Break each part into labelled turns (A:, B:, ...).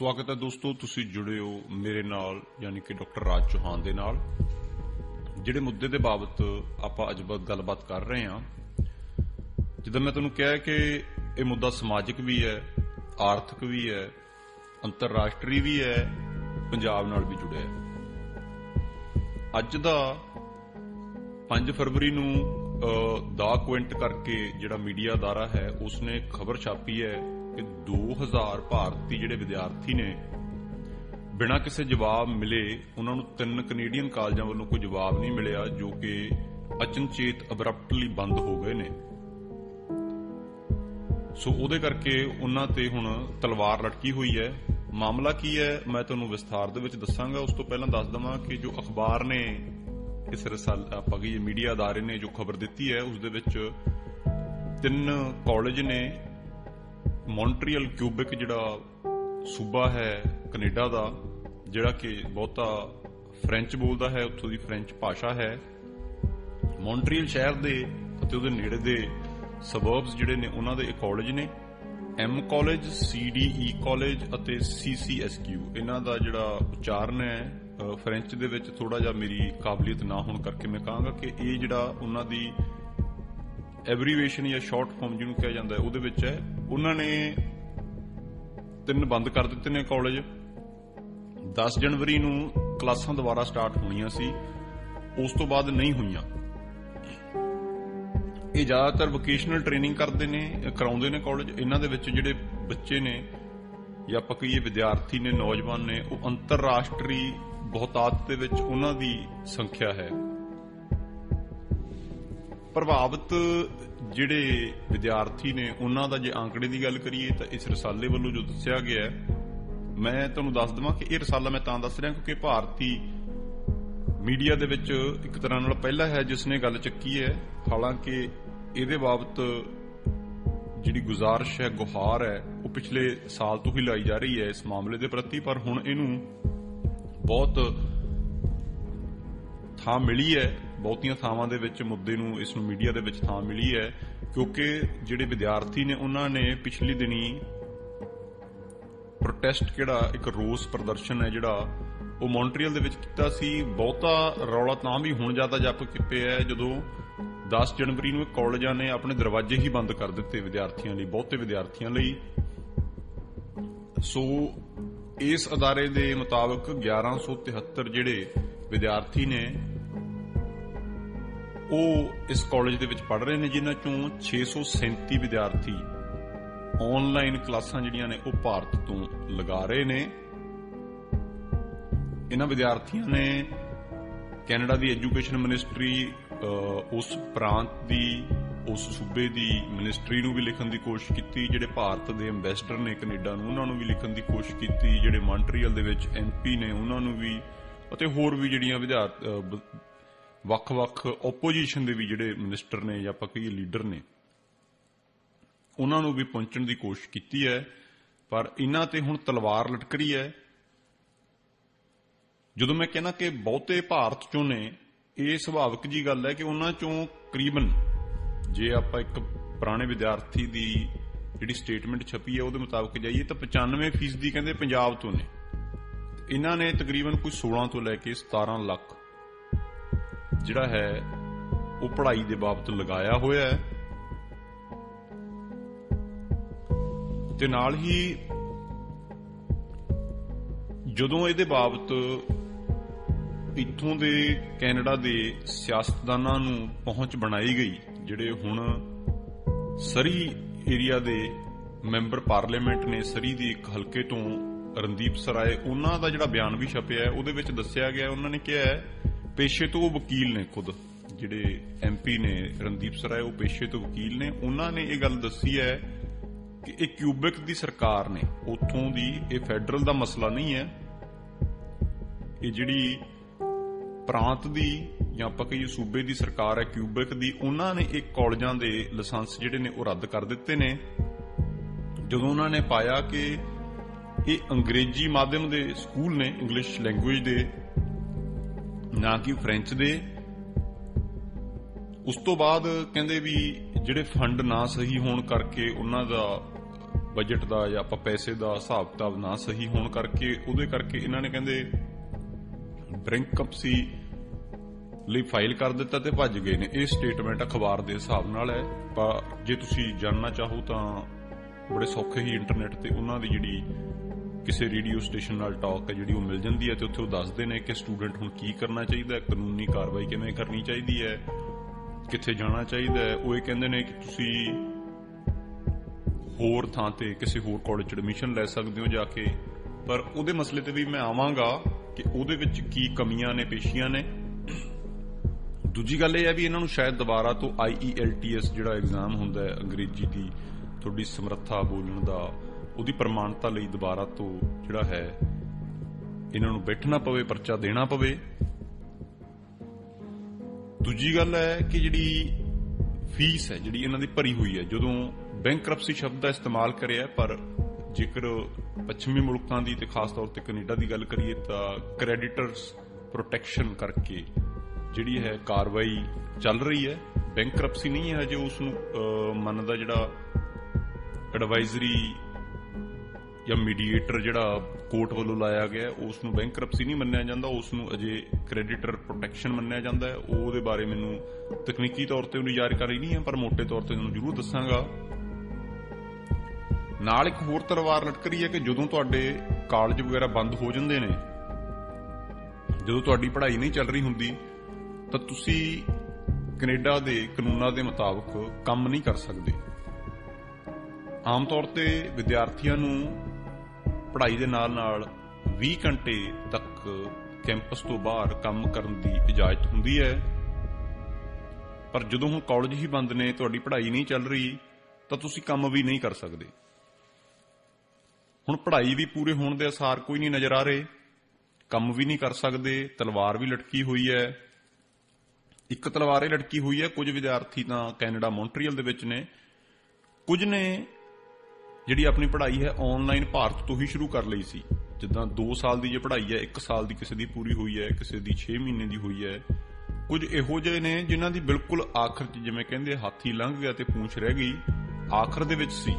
A: स्वागत है दोस्तों, तुसी जुड़े हो मेरे नाल यानी कि डॉक्टर राज चौहान दे नाल। जिहड़े मुद्दे दे बाबत आपां अज गलबात कर रहे हैं, जिद्दां मैं तुहानूं कहा कि यह मुद्दा समाजिक भी है, आर्थिक भी है, अंतरराष्ट्री भी है, पंजाब नाल भी जुड़िया है। अज दा 5 फरवरी नूं दा क्विंट करके जिहड़ा मीडिया अदारा है उसने खबर छापी है कि 2000 भारती जिहड़े विद्यार्थी ने बिना किसी जवाब मिले उन्हां नूं 3 कनेडियन कालजां वल्लों कोई जवाब नहीं मिलिया, जो कि अचनचेत अबरप्टली बंद हो गए ने। सो उहदे करके उन्हां ते हुण तलवार लटकी हुई है। मामला की है मैं तुहानूं विस्तार दे विच दस्सांगा। उस तो पहलां दस दवां कि जो अखबार ने इस रसाले मीडिया अदारे ने जो खबर दी है उस दे विच 3 कॉलेज ने मॉन्ट्रियल क्यूबिक जिहड़ा सूबा है कनेडा दा, जिहड़ा कि बहुता फ्रेंच बोलदा है, उत्थों दी फ्रेंच भाषा है। मॉन्ट्रियल शहर दे अते उहदे नेड़े दे सबर्ब्स जिहड़े ने उन्हां दे कॉलेज ने एम कॉलेज, CDE कॉलेज अते CCSQ। इन्हां दा जिहड़ा उच्चारण है फ्रेंच दे विच थोड़ा जिहा मेरी काबलियत ना होण करके मैं कहांगा कि ये जिहड़ा उन्हां दी एबरीवेशन या शॉर्ट फॉर्म जिहनूं कहा जांदा है उहदे विच है। उन्हां ने 3 बंद कर दित्ते ने कॉलेज। 10 जनवरी नूं क्लासां दोबारा स्टार्ट होणीआं सी, उस तो बाद नहीं होईआं। ये ज्यादातर वोकेशनल ट्रेनिंग कराउंदे ने कॉलेज। इन्हां दे विच जिहड़े बच्चे ने या आपां कहीए विद्यार्थी ने, नौजवान ने, वो अंतरराष्ट्री बहुतात दे विच उन्हां दी संख्या है। प्रभावित जिहड़े विद्यार्थी ने उन्हां दा जे आंकड़े की गल करिए तो इस रसाले वालों जो दस्सिया गया है, मैं तुहानूं दस देवां कि यह रसाला मैं तां दस रहा क्योंकि भारती मीडिया दे विच एक तरह नाल पहला है जिसने गल चुकी है। हालांकि इहदे बाबत जिहड़ी गुजारिश है, गुहार है, वो पिछले साल तो ही लाई जा रही है इस मामले के प्रति, पर हुण इहनूं बहुत थां मिली है। बहुतियां थावां दे विच मुद्दे नूं इसनूं मीडिया दे विच थां मिली है क्योंकि जिहड़े विद्यार्थी ने उन्हां ने पिछली दिनी प्रोटेस्ट किहड़ा एक रोस प्रदर्शन है जिहड़ा वो मॉन्ट्रियल दे विच कीता सी। बहुता रौला तां भी हुण ज्यादा जप पिया है जदों 10 जनवरी नूं कॉलेजां ने अपने दरवाजे ही बंद कर दिते विद्यार्थियों लई, बहुते विद्यार्थियों लई। सो इस अदारे दे मुताबिक 1173 जिहड़े विद्यार्थी ने वो इस कॉलेज दे विच पढ़ रहे हैं, जिन्हां चों 637 विद्यार्थी ऑनलाइन क्लासां जिहड़ियां ने वो भारत तो लगा रहे ने। इन्हां विद्यार्थियों ने कैनेडा दी एजुकेशन मिनिस्ट्री, उस प्रांत दी, उस सूबे दी मिनिस्ट्री नूं भी लिखण दी कोशिश कीती। जिहड़े भारत दे अंबैसडर ने कनेडा नूं उन्हां नूं भी लिखण दी कोशिश कीती। जिहड़े मॉन्ट्रियल दे विच MP ने उन्हां नूं भी, अते होर भी जिहड़ियां ਵੱਖ-ਵੱਖ ओपोजिशन ਦੇ भी ਜਿਹੜੇ मिनिस्टर ने ਜਾਂ ਆਪਾਂ ਕਹੀਏ ਲੀਡਰ ਨੇ ਉਹਨਾਂ ਨੂੰ ਵੀ ਪਹੁੰਚਣ ਦੀ ਕੋਸ਼ਿਸ਼ ਕੀਤੀ ਹੈ, ਪਰ ਇਹਨਾਂ ਤੇ ਹੁਣ ਤਲਵਾਰ ਲਟਕ ਰਹੀ ਹੈ। ਜਦੋਂ ਮੈਂ ਕਹਿੰਦਾ ਕਿ ਬਹੁਤੇ ਭਾਰਤ ਚੋਂ ਨੇ, ਇਹ ਸੁਭਾਵਿਕ ਜੀ ਗੱਲ ਹੈ ਕਿ ਉਹਨਾਂ ਚੋਂ ਕਰੀਬਨ ਜੇ ਆਪਾਂ ਇੱਕ ਪੁਰਾਣੇ ਵਿਦਿਆਰਥੀ ਦੀ ਜਿਹੜੀ ਸਟੇਟਮੈਂਟ ਛਪੀ ਹੈ ਉਹਦੇ ਮੁਤਾਬਕ ਜਾਈਏ ਤਾਂ 95% ਕਹਿੰਦੇ ਪੰਜਾਬ ਤੋਂ ਨੇ। ਇਹਨਾਂ ਨੇ ਤਕਰੀਬਨ ਕੋਈ 16 ਤੋਂ ਲੈ ਕੇ 17 ਲੱਖ ਜਿਹੜਾ ਹੈ ਉਹ ਪੜ੍ਹਾਈ ਦੇ ਬਾਬਤ ਲਗਾਇਆ ਹੋਇਆ ਹੈ। ਤੇ ਨਾਲ ਹੀ ਜਦੋਂ ਇਹਦੇ ਬਾਬਤ ਇੱਥੋਂ ਦੇ ਕੈਨੇਡਾ ਦੇ ਸਿਆਸਤਦਾਨਾਂ ਨੂੰ ਪਹੁੰਚ ਬਣਾਈ ਗਈ, ਜਿਹੜੇ ਹੁਣ ਸਰੀ ਏਰੀਆ ਦੇ ਮੈਂਬਰ ਪਾਰਲੀਮੈਂਟ ਨੇ, ਸਰੀ ਦੀ ਇੱਕ ਹਲਕੇ ਤੋਂ ਰਣਦੀਪ ਸਰਾਏ, ਉਹਨਾਂ ਦਾ ਜਿਹੜਾ ਬਿਆਨ ਵੀ ਛਪਿਆ ਉਹਦੇ ਵਿੱਚ ਦੱਸਿਆ ਗਿਆ, ਉਹਨਾਂ ਨੇ ਕਿਹਾ ਹੈ पेशे तो वो वकील ने, खुद जिहड़े MP ने रणदीप सराय वो पेशे तो वकील ने। उन्होंने ये गल दसी है कि एक क्यूबिक दी सरकार ने उथों दी, ये फैडरल दा मसला नहीं है, ये जिहड़ी प्रांत दी या आपां कहीए सूबे दी सरकार है क्यूबिक दी, उन्होंने एक कॉलेजां दे लाइसेंस जिहड़े ने वो रद्द कर दिते ने जदों उन्होंने पाया कि ये अंग्रेजी माध्यम दे स्कूल ने, इंग्लिश लैंगुएज दे, ना कि फ्रेंच दे। उस तो बाद कहंदे भी जिहड़े फंड ना सही होण करके उन्हां दा ਬਜਟ ਦਾ ਜਾਂ ਆਪਾਂ ਪੈਸੇ ਦਾ ਹਿਸਾਬ ਕਿਤਾਬ ਨਾ ਸਹੀ ਹੋਣ ਕਰਕੇ ਉਹਦੇ ਕਰਕੇ ਇਹਨਾਂ ਨੇ ਕਹਿੰਦੇ ਬੈਂਕਰਪਸੀ ਲਈ ਫਾਈਲ ਕਰ ਦਿੱਤਾ ਤੇ ਭੱਜ ਗਏ ਨੇ। ਇਹ ਸਟੇਟਮੈਂਟ ਅਖਬਾਰ ਦੇ ਹਿਸਾਬ ਨਾਲ ਹੈ। ਪਰ ਜੇ ਤੁਸੀਂ ਜਾਣਨਾ ਚਾਹੋ ਤਾਂ ਬੜੇ ਸੌਖੇ ਹੀ ਇੰਟਰਨੈਟ ਤੇ ਉਹਨਾਂ ਦੀ ਜਿਹੜੀ ਕਿਸੇ ਰੇਡੀਓ ਸਟੇਸ਼ਨ ਨਾਲ ਟਾਕ ਹੈ ਜਿਹੜੀ ਉਹ ਮਿਲ ਜਾਂਦੀ ਹੈ ਤੇ ਉੱਥੇ ਉਹ ਦੱਸਦੇ ਨੇ ਕਿ ਸਟੂਡੈਂਟ ਹੁਣ ਕੀ ਕਰਨਾ ਚਾਹੀਦਾ ਹੈ, ਕਾਨੂੰਨੀ ਕਾਰਵਾਈ ਕਿਵੇਂ ਕਰਨੀ ਚਾਹੀਦੀ ਹੈ, ਕਿੱਥੇ ਜਾਣਾ ਚਾਹੀਦਾ ਹੈ। ਉਹ ਇਹ ਕਹਿੰਦੇ ਨੇ ਕਿ ਤੁਸੀਂ ਹੋਰ ਥਾਂ ਤੇ ਕਿਸੇ ਹੋਰ ਕਾਲਜ 'ਚ ਐਡਮਿਸ਼ਨ ਲੈ ਸਕਦੇ ਹੋ ਜਾ ਕੇ। ਪਰ ਉਹਦੇ ਮਸਲੇ ਤੇ ਵੀ ਮੈਂ ਆਵਾਂਗਾ ਕਿ ਉਹਦੇ ਵਿੱਚ ਕੀ ਕਮੀਆਂ ਨੇ, ਪੇਸ਼ੀਆਂ ਨੇ। ਦੂਜੀ ਗੱਲ ਇਹ ਹੈ ਵੀ ਇਹਨਾਂ ਨੂੰ ਸ਼ਾਇਦ ਦੁਬਾਰਾ ਤੋਂ IELTS ਜਿਹੜਾ ਐਗਜ਼ਾਮ ਹੁੰਦਾ ਹੈ ਅੰਗਰੇਜ਼ੀ ਦੀ ਤੁਹਾਡੀ ਸਮਰੱਥਾ ਬੋਲਣ ਦਾ, ਉਹਦੀ ਪ੍ਰਮਾਣਤਾ ਲਈ ਦੁਬਾਰਾ ਤੋਂ ਜਿਹੜਾ ਹੈ ਇਹਨਾਂ ਨੂੰ ਬੈਠਣਾ ਪਵੇ, ਪਰਚਾ ਦੇਣਾ ਪਵੇ। ਦੂਜੀ ਗੱਲ ਹੈ ਕਿ ਜਿਹੜੀ ਫੀਸ ਹੈ ਜਿਹੜੀ ਇਹਨਾਂ ਦੀ ਭਰੀ ਹੋਈ ਹੈ, ਜਦੋਂ ਬੈਂਕਰਪਸੀ ਸ਼ਬਦ ਦਾ ਇਸਤੇਮਾਲ ਕਰਿਆ, ਪਰ ਜੇਕਰ ਪੱਛਮੀ ਮੁਲਕਾਂ ਦੀ ਤੇ ਖਾਸ ਤੌਰ ਤੇ ਕੈਨੇਡਾ ਦੀ ਗੱਲ ਕਰੀਏ ਤਾਂ ਕ੍ਰੈਡੀਟਰਸ ਪ੍ਰੋਟੈਕਸ਼ਨ ਕਰਕੇ ਜਿਹੜੀ ਹੈ ਕਾਰਵਾਈ ਚੱਲ ਰਹੀ ਹੈ। ਬੈਂਕਰਪਸੀ ਨਹੀਂ ਹੈ ਹਜੇ ਉਸ ਨੂੰ ਮੰਨਦਾ ਜਿਹੜਾ ਐਡਵਾਈਜ਼ਰੀ ਜਾਂ ਮੀਡੀਏਟਰ ਜਿਹੜਾ ਕੋਰਟ ਵੱਲੋਂ ਲਾਇਆ ਗਿਆ ਉਸ ਨੂੰ ਬੈਂਕਰਪਸੀ ਨਹੀਂ ਮੰਨਿਆ ਜਾਂਦਾ, ਉਸ ਨੂੰ ਅਜੇ ਕ੍ਰੈਡੀਟਰ ਪ੍ਰੋਟੈਕਸ਼ਨ ਮੰਨਿਆ ਜਾਂਦਾ ਹੈ। ਉਹਦੇ ਬਾਰੇ ਮੈਨੂੰ ਤਕਨੀਕੀ ਤੌਰ ਤੇ ਉਹਦੀ ਜਾਣਕਾਰੀ ਨਹੀਂ ਹੈ, ਪਰ ਮੋਟੇ ਤੌਰ ਤੇ ਤੁਹਾਨੂੰ ਜ਼ਰੂਰ ਦੱਸਾਂਗਾ। ਨਾਲ ਇੱਕ ਹੋਰ ਤਲਵਾਰ ਲਟਕ ਰਹੀ ਹੈ ਕਿ ਜਦੋਂ ਤੁਹਾਡੇ ਕਾਲਜ ਵਗੈਰਾ ਬੰਦ ਹੋ ਜਾਂਦੇ ਨੇ, ਜਦੋਂ ਤੁਹਾਡੀ ਪੜ੍ਹਾਈ ਨਹੀਂ ਚੱਲ ਰਹੀ ਹੁੰਦੀ, ਤਾਂ ਤੁਸੀਂ ਕੈਨੇਡਾ ਦੇ ਕਾਨੂੰਨਾਂ ਦੇ ਮੁਤਾਬਕ ਕੰਮ ਨਹੀਂ ਕਰ ਸਕਦੇ। ਆਮ ਤੌਰ ਤੇ ਵਿਦਿਆਰਥੀਆਂ ਨੂੰ ਪੜ੍ਹਾਈ ਦੇ ਨਾਲ 20 ਘੰਟੇ ਤੱਕ ਕੈਂਪਸ ਤੋਂ ਬਾਹਰ ਕੰਮ ਕਰਨ ਦੀ ਇਜਾਜ਼ਤ ਹੁੰਦੀ ਹੈ, ਪਰ ਜਦੋਂ ਹੁਣ ਕਾਲਜ ਹੀ ਬੰਦ ਨੇ, ਤੁਹਾਡੀ ਪੜ੍ਹਾਈ ਨਹੀਂ ਚੱਲ ਰਹੀ, ਤਾਂ ਤੁਸੀਂ ਕੰਮ ਵੀ ਨਹੀਂ ਕਰ ਸਕਦੇ। ਹੁਣ ਪੜ੍ਹਾਈ ਵੀ ਪੂਰੇ ਹੋਣ ਦੇ ਅਸਾਰ ਕੋਈ ਨਹੀਂ ਨਜ਼ਰ ਆ ਰਹੇ, ਕੰਮ ਵੀ ਨਹੀਂ ਕਰ ਸਕਦੇ, ਤਲਵਾਰ ਵੀ ਲਟਕੀ ਹੋਈ ਹੈ। ਇੱਕ ਤਲਵਾਰ ਇਹ ਲਟਕੀ ਹੋਈ ਹੈ, ਕੁਝ ਵਿਦਿਆਰਥੀ ਤਾਂ ਕੈਨੇਡਾ ਮੌਂਟਰੀਅਲ ਦੇ ਵਿੱਚ ਨੇ, ਕੁਝ ਨੇ ਜਿਹੜੀ ਆਪਣੀ ਪੜ੍ਹਾਈ ਹੈ ਆਨਲਾਈਨ ਭਾਰਤ ਤੋਂ ਹੀ ਸ਼ੁਰੂ ਕਰ ਲਈ ਸੀ। ਜਿੱਦਾਂ 2 ਸਾਲ ਦੀ ਜੇ ਪੜ੍ਹਾਈ ਹੈ, 1 ਸਾਲ ਦੀ ਕਿਸੇ ਦੀ ਪੂਰੀ ਹੋਈ ਹੈ, ਕਿਸੇ ਦੀ 6 ਮਹੀਨੇ ਦੀ ਹੋਈ ਹੈ। ਕੁਝ ਇਹੋ ਜਿਹੇ ਨੇ ਜਿਨ੍ਹਾਂ ਦੀ ਬਿਲਕੁਲ ਆਖਰ 'ਚ, ਜਿਵੇਂ ਕਹਿੰਦੇ ਹਾਥੀ ਲੰਘ ਗਿਆ ਤੇ ਪੂੰਛ ਰਹਿ ਗਈ, ਆਖਰ ਦੇ ਵਿੱਚ ਸੀ।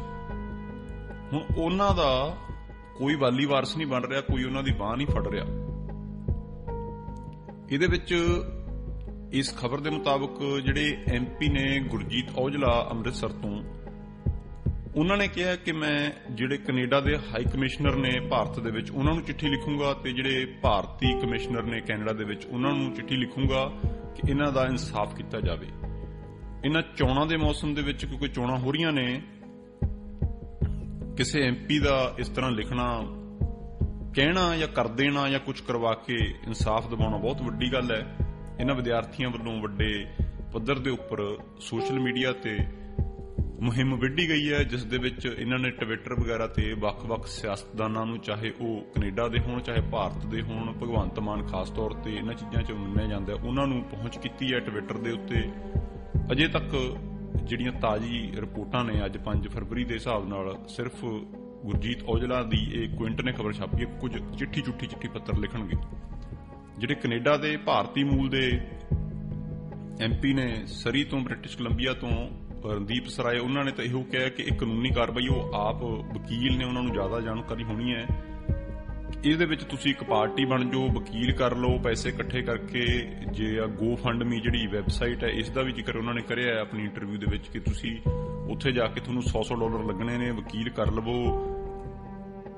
A: ਹੁਣ ਉਹਨਾਂ ਦਾ ਕੋਈ ਵਾਲੀ ਵਾਰਸ ਨਹੀਂ ਬਣ ਰਿਹਾ, ਕੋਈ ਉਹਨਾਂ ਦੀ ਬਾਂਹ ਨਹੀਂ ਫੜ ਰਿਹਾ। ਇਹਦੇ ਵਿੱਚ ਇਸ ਖਬਰ ਦੇ ਮੁਤਾਬਕ ਜਿਹੜੇ MP ਨੇ ਗੁਰਜੀਤ ਔਜਲਾ ਅੰਮ੍ਰਿਤਸਰ ਤੋਂ, ਉਹਨਾਂ ਨੇ ਕਿਹਾ ਕਿ ਮੈਂ ਜਿਹੜੇ ਕੈਨੇਡਾ ਦੇ ਹਾਈ ਕਮਿਸ਼ਨਰ ਨੇ ਭਾਰਤ ਦੇ ਵਿੱਚ ਉਹਨਾਂ ਨੂੰ ਚਿੱਠੀ ਲਿਖੂੰਗਾ ਤੇ ਜਿਹੜੇ ਭਾਰਤੀ ਕਮਿਸ਼ਨਰ ਨੇ ਕੈਨੇਡਾ ਦੇ ਵਿੱਚ ਉਹਨਾਂ ਨੂੰ ਚਿੱਠੀ ਲਿਖੂੰਗਾ ਕਿ ਇਹਨਾਂ ਦਾ ਇਨਸਾਫ ਕੀਤਾ ਜਾਵੇ। ਇਹਨਾਂ ਚੋਣਾਂ ਦੇ ਮੌਸਮ ਦੇ ਵਿੱਚ, ਕਿਉਂਕਿ ਚੋਣਾਂ ਹੋ ਰਹੀਆਂ ਨੇ, ਕਿਸੇ MP ਦਾ ਇਸ ਤਰ੍ਹਾਂ ਲਿਖਣਾ, ਕਹਿਣਾ ਜਾਂ ਕਰ ਦੇਣਾ ਜਾਂ ਕੁਝ ਕਰਵਾ ਕੇ ਇਨਸਾਫ ਦਿਵਾਉਣਾ ਬਹੁਤ ਵੱਡੀ ਗੱਲ ਹੈ। ਇਹਨਾਂ ਵਿਦਿਆਰਥੀਆਂ ਵੱਲੋਂ ਵੱਡੇ ਪੱਧਰ ਦੇ ਉੱਪਰ ਸੋਸ਼ਲ ਮੀਡੀਆ ਤੇ ਮੁਹਿੰਮ ਵਿੱਢੀ ਗਈ ਹੈ, ਜਿਸ ਦੇ ਵਿੱਚ ਇਹਨਾਂ ਨੇ ਟਵਿੱਟਰ ਵਗੈਰਾ ਤੇ ਵੱਖ-ਵੱਖ ਸਿਆਸਤਦਾਨਾਂ ਨੂੰ, ਚਾਹੇ ਉਹ ਕੈਨੇਡਾ ਦੇ ਹੋਣ ਚਾਹੇ ਭਾਰਤ ਦੇ ਹੋਣ, ਭਗਵੰਤ ਮਾਨ ਖਾਸ ਤੌਰ ਤੇ ਇਹਨਾਂ ਚੀਜ਼ਾਂ 'ਚ ਮੰਨਿਆ ਜਾਂਦਾ, ਉਹਨਾਂ ਨੂੰ ਪਹੁੰਚ ਕੀਤੀ ਹੈ ਟਵਿੱਟਰ ਦੇ ਉੱਤੇ। ਅਜੇ ਤੱਕ ਜਿਹੜੀਆਂ ਤਾਜ਼ੀ ਰਿਪੋਰਟਾਂ ਨੇ, ਅੱਜ 5 ਫਰਵਰੀ ਦੇ ਹਿਸਾਬ ਨਾਲ ਸਿਰਫ ਗੁਰਜੀਤ ਔਜਲਾ ਦੀ ਇਹ ਕੁਇੰਟ ਨੇ ਖਬਰ ਛਾਪੀ ਹੈ, ਕੁਝ ਚਿੱਠੀ ਪੱਤਰ ਲਿਖਣਗੇ। ਜਿਹੜੇ ਕੈਨੇਡਾ ਦੇ ਭਾਰਤੀ ਮੂਲ ਦੇ MP ਨੇ ਸਰੀ ਤੋਂ, ਬ੍ਰਿਟਿਸ਼ ਕੋਲੰਬੀਆ ਤੋਂ, ਰਣਦੀਪ ਸਰਾਏ, ਉਹਨਾਂ ਨੇ ਤਾਂ ਇਹੋ ਕਿਹਾ ਕਿ ਇਹ ਕਾਨੂੰਨੀ ਕਾਰਵਾਈ, ਉਹ ਆਪ ਵਕੀਲ ਨੇ, ਉਹਨਾਂ ਨੂੰ ਜ਼ਿਆਦਾ ਜਾਣਕਾਰੀ ਹੋਣੀ ਹੈ। ਇਹਦੇ ਵਿੱਚ ਤੁਸੀਂ ਇੱਕ ਪਾਰਟੀ ਬਣ ਜਾਓ, ਵਕੀਲ ਕਰ ਲਓ, ਪੈਸੇ ਇਕੱਠੇ ਕਰਕੇ। ਜੇ GoFundMe ਜਿਹੜੀ ਵੈਬਸਾਈਟ ਹੈ, ਇਸ ਦਾ ਵੀ ਜ਼ਿਕਰ ਉਹਨਾਂ ਨੇ ਕਰਿਆ ਆਪਣੀ ਇੰਟਰਵਿਊ ਦੇ ਵਿੱਚ ਕਿ ਤੁਸੀਂ ਉੱਥੇ ਜਾ ਕੇ ਤੁਹਾਨੂੰ $100 ਲੱਗਣੇ ਨੇ, ਵਕੀਲ ਕਰ ਲਵੋ।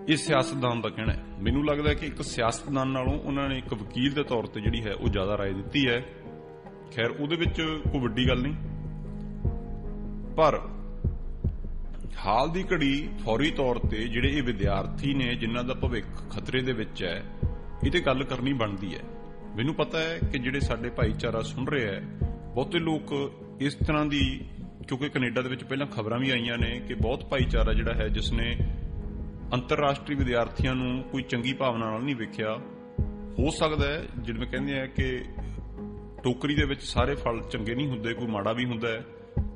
A: ਇਹ ਸਿਆਸਤਦਾਨ ਦਾ ਕਹਿਣਾ ਹੈ। ਮੈਨੂੰ ਲੱਗਦਾ ਕਿ ਇੱਕ ਸਿਆਸਤਦਾਨ ਨਾਲੋਂ ਉਹਨਾਂ ਨੇ ਇੱਕ ਵਕੀਲ ਦੇ ਤੌਰ ਤੇ ਜਿਹੜੀ ਹੈ ਉਹ ਜ਼ਿਆਦਾ ਰਾਏ ਦਿੱਤੀ ਹੈ। ਖੈਰ, ਉਹਦੇ ਵਿੱਚ ਕੋਈ ਵੱਡੀ ਗੱਲ ਨਹੀਂ, ਪਰ ਹਾਲ ਦੀ ਘੜੀ ਫੌਰੀ ਤੌਰ ਤੇ ਜਿਹੜੇ ਇਹ ਵਿਦਿਆਰਥੀ ਨੇ ਜਿਨ੍ਹਾਂ ਦਾ ਭਵਿੱਖ ਖਤਰੇ ਦੇ ਵਿੱਚ ਹੈ, ਇਹ ਤੇ ਗੱਲ ਕਰਨੀ ਬਣਦੀ ਹੈ। ਮੈਨੂੰ ਪਤਾ ਹੈ ਕਿ ਜਿਹੜੇ ਸਾਡੇ ਭਾਈਚਾਰਾ ਸੁਣ ਰਹੇ ਹੈ, ਬਹੁਤੇ ਲੋਕ ਇਸ ਤਰ੍ਹਾਂ ਦੀ, ਕਿਉਂਕਿ ਕੈਨੇਡਾ ਦੇ ਵਿੱਚ ਪਹਿਲਾਂ ਖਬਰਾਂ ਵੀ ਆਈਆਂ ਨੇ ਕਿ ਬਹੁਤ ਭਾਈਚਾਰਾ ਜਿਹੜਾ ਹੈ ਜਿਸ ਨੇ ਅੰਤਰਰਾਸ਼ਟਰੀ ਵਿਦਿਆਰਥੀਆਂ ਨੂੰ ਕੋਈ ਚੰਗੀ ਭਾਵਨਾ ਨਾਲ ਨਹੀਂ ਵੇਖਿਆ। ਹੋ ਸਕਦਾ ਹੈ, ਜਿਵੇਂ ਕਹਿੰਦੇ ਆ ਕਿ ਟੋਕਰੀ ਦੇ ਵਿੱਚ ਸਾਰੇ ਫਲ ਚੰਗੇ ਨਹੀਂ ਹੁੰਦੇ, ਕੋਈ ਮਾੜਾ ਵੀ ਹੁੰਦਾ ਹੈ,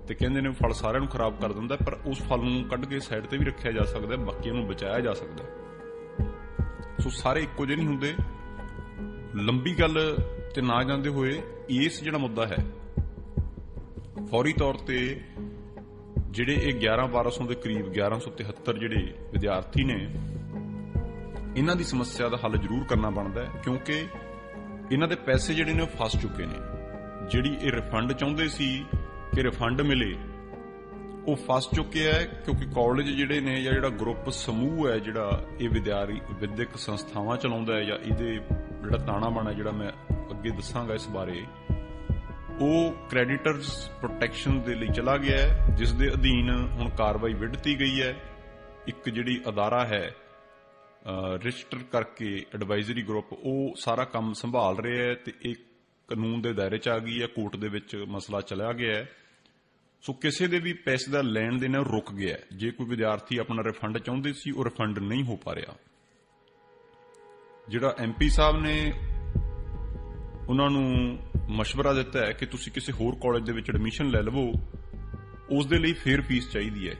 A: ਤੇ ਕਹਿੰਦੇ ਨੇ ਫਲ ਸਾਰਿਆਂ ਨੂੰ ਖਰਾਬ ਕਰ ਦਿੰਦਾ, ਪਰ ਉਸ ਫਲ ਨੂੰ ਕੱਢ ਕੇ ਸਾਈਡ ਤੇ ਵੀ ਰੱਖਿਆ ਜਾ ਸਕਦਾ, ਬਾਕੀਆਂ ਨੂੰ ਬਚਾਇਆ ਜਾ ਸਕਦਾ। ਸੋ ਸਾਰੇ ਇੱਕੋ ਜਿਹੇ ਨਹੀਂ ਹੁੰਦੇ। ਲੰਬੀ ਗੱਲ ਤੇ ਨਾ ਜਾਂਦੇ ਹੋਏ, ਇਸ ਜਿਹੜਾ ਮੁੱਦਾ ਹੈ, ਫੌਰੀ ਤੌਰ ਤੇ ਜਿਹੜੇ ਇਹ 11-1200 ਦੇ ਕਰੀਬ 1173 ਜਿਹੜੇ ਵਿਦਿਆਰਥੀ ਨੇ, ਇਹਨਾਂ ਦੀ ਸਮੱਸਿਆ ਦਾ ਹੱਲ ਜ਼ਰੂਰ ਕਰਨਾ ਬਣਦਾ ਹੈ, ਕਿਉਂਕਿ ਇਹਨਾਂ ਦੇ ਪੈਸੇ ਜਿਹੜੇ ਨੇ ਉਹ ਫਸ ਚੁੱਕੇ ਨੇ। ਜਿਹੜੀ ਇਹ ਰਿਫੰਡ ਚਾਹੁੰਦੇ ਸੀ ਕਿ ਰਿਫੰਡ ਮਿਲੇ, ਉਹ ਫਸ ਚੁੱਕੇ ਹੈ, ਕਿਉਂਕਿ ਕਾਲਜ ਜਿਹੜੇ ਨੇ ਜਾਂ ਜਿਹੜਾ ਗਰੁੱਪ ਸਮੂਹ ਹੈ ਜਿਹੜਾ ਇਹ ਵਿਦਿਅਕ ਸੰਸਥਾਵਾਂ ਚਲਾਉਂਦਾ ਹੈ, ਜਾਂ ਇਹਦੇ ਜਿਹੜਾ ਤਾਣਾ ਬਾਣਾ ਜਿਹੜਾ ਮੈਂ ਅੱਗੇ ਦੱਸਾਂਗਾ ਇਸ ਬਾਰੇ, ਉਹ ਕ੍ਰੈਡੀਟਰਸ ਪ੍ਰੋਟੈਕਸ਼ਨ ਦੇ ਲਈ ਚਲਾ ਗਿਆ ਹੈ, ਜਿਸ ਦੇ ਅਧੀਨ ਹੁਣ ਕਾਰਵਾਈ ਵਿੱਢਤੀ ਗਈ ਹੈ। ਇੱਕ ਜਿਹੜੀ ਅਦਾਰਾ ਹੈ ਰਜਿਸਟਰ ਕਰਕੇ ਐਡਵਾਈਜ਼ਰੀ ਗਰੁੱਪ, ਉਹ ਸਾਰਾ ਕੰਮ ਸੰਭਾਲ ਰਿਹਾ ਹੈ ਤੇ ਇਹ ਕਾਨੂੰਨ ਦੇ ਦਾਇਰੇ 'ਚ ਆ ਗਈ ਹੈ, ਕੋਰਟ ਦੇ ਵਿੱਚ ਮਸਲਾ ਚਲਾ ਗਿਆ ਹੈ। ਸੋ ਕਿਸੇ ਦੇ ਵੀ ਪੈਸੇ ਦਾ ਲੈਣ ਦੇਣ ਰੁਕ ਗਿਆ। ਜੇ ਕੋਈ ਵਿਦਿਆਰਥੀ ਆਪਣਾ ਰਿਫੰਡ ਚਾਹੁੰਦੇ ਸੀ, ਉਹ ਰਿਫੰਡ ਨਹੀਂ ਹੋ ਪਾ ਰਿਹਾ। ਜਿਹੜਾ MP ਸਾਹਿਬ ਨੇ ਉਹਨਾਂ ਨੂੰ ਮਸ਼ਵਰਾ ਦਿੱਤਾ ਹੈ ਕਿ ਤੁਸੀਂ ਕਿਸੇ ਹੋਰ ਕਾਲਜ ਦੇ ਵਿੱਚ ਐਡਮਿਸ਼ਨ ਲੈ ਲਵੋ, ਉਸ ਦੇ ਲਈ ਫੇਰ ਫੀਸ ਚਾਹੀਦੀ ਹੈ।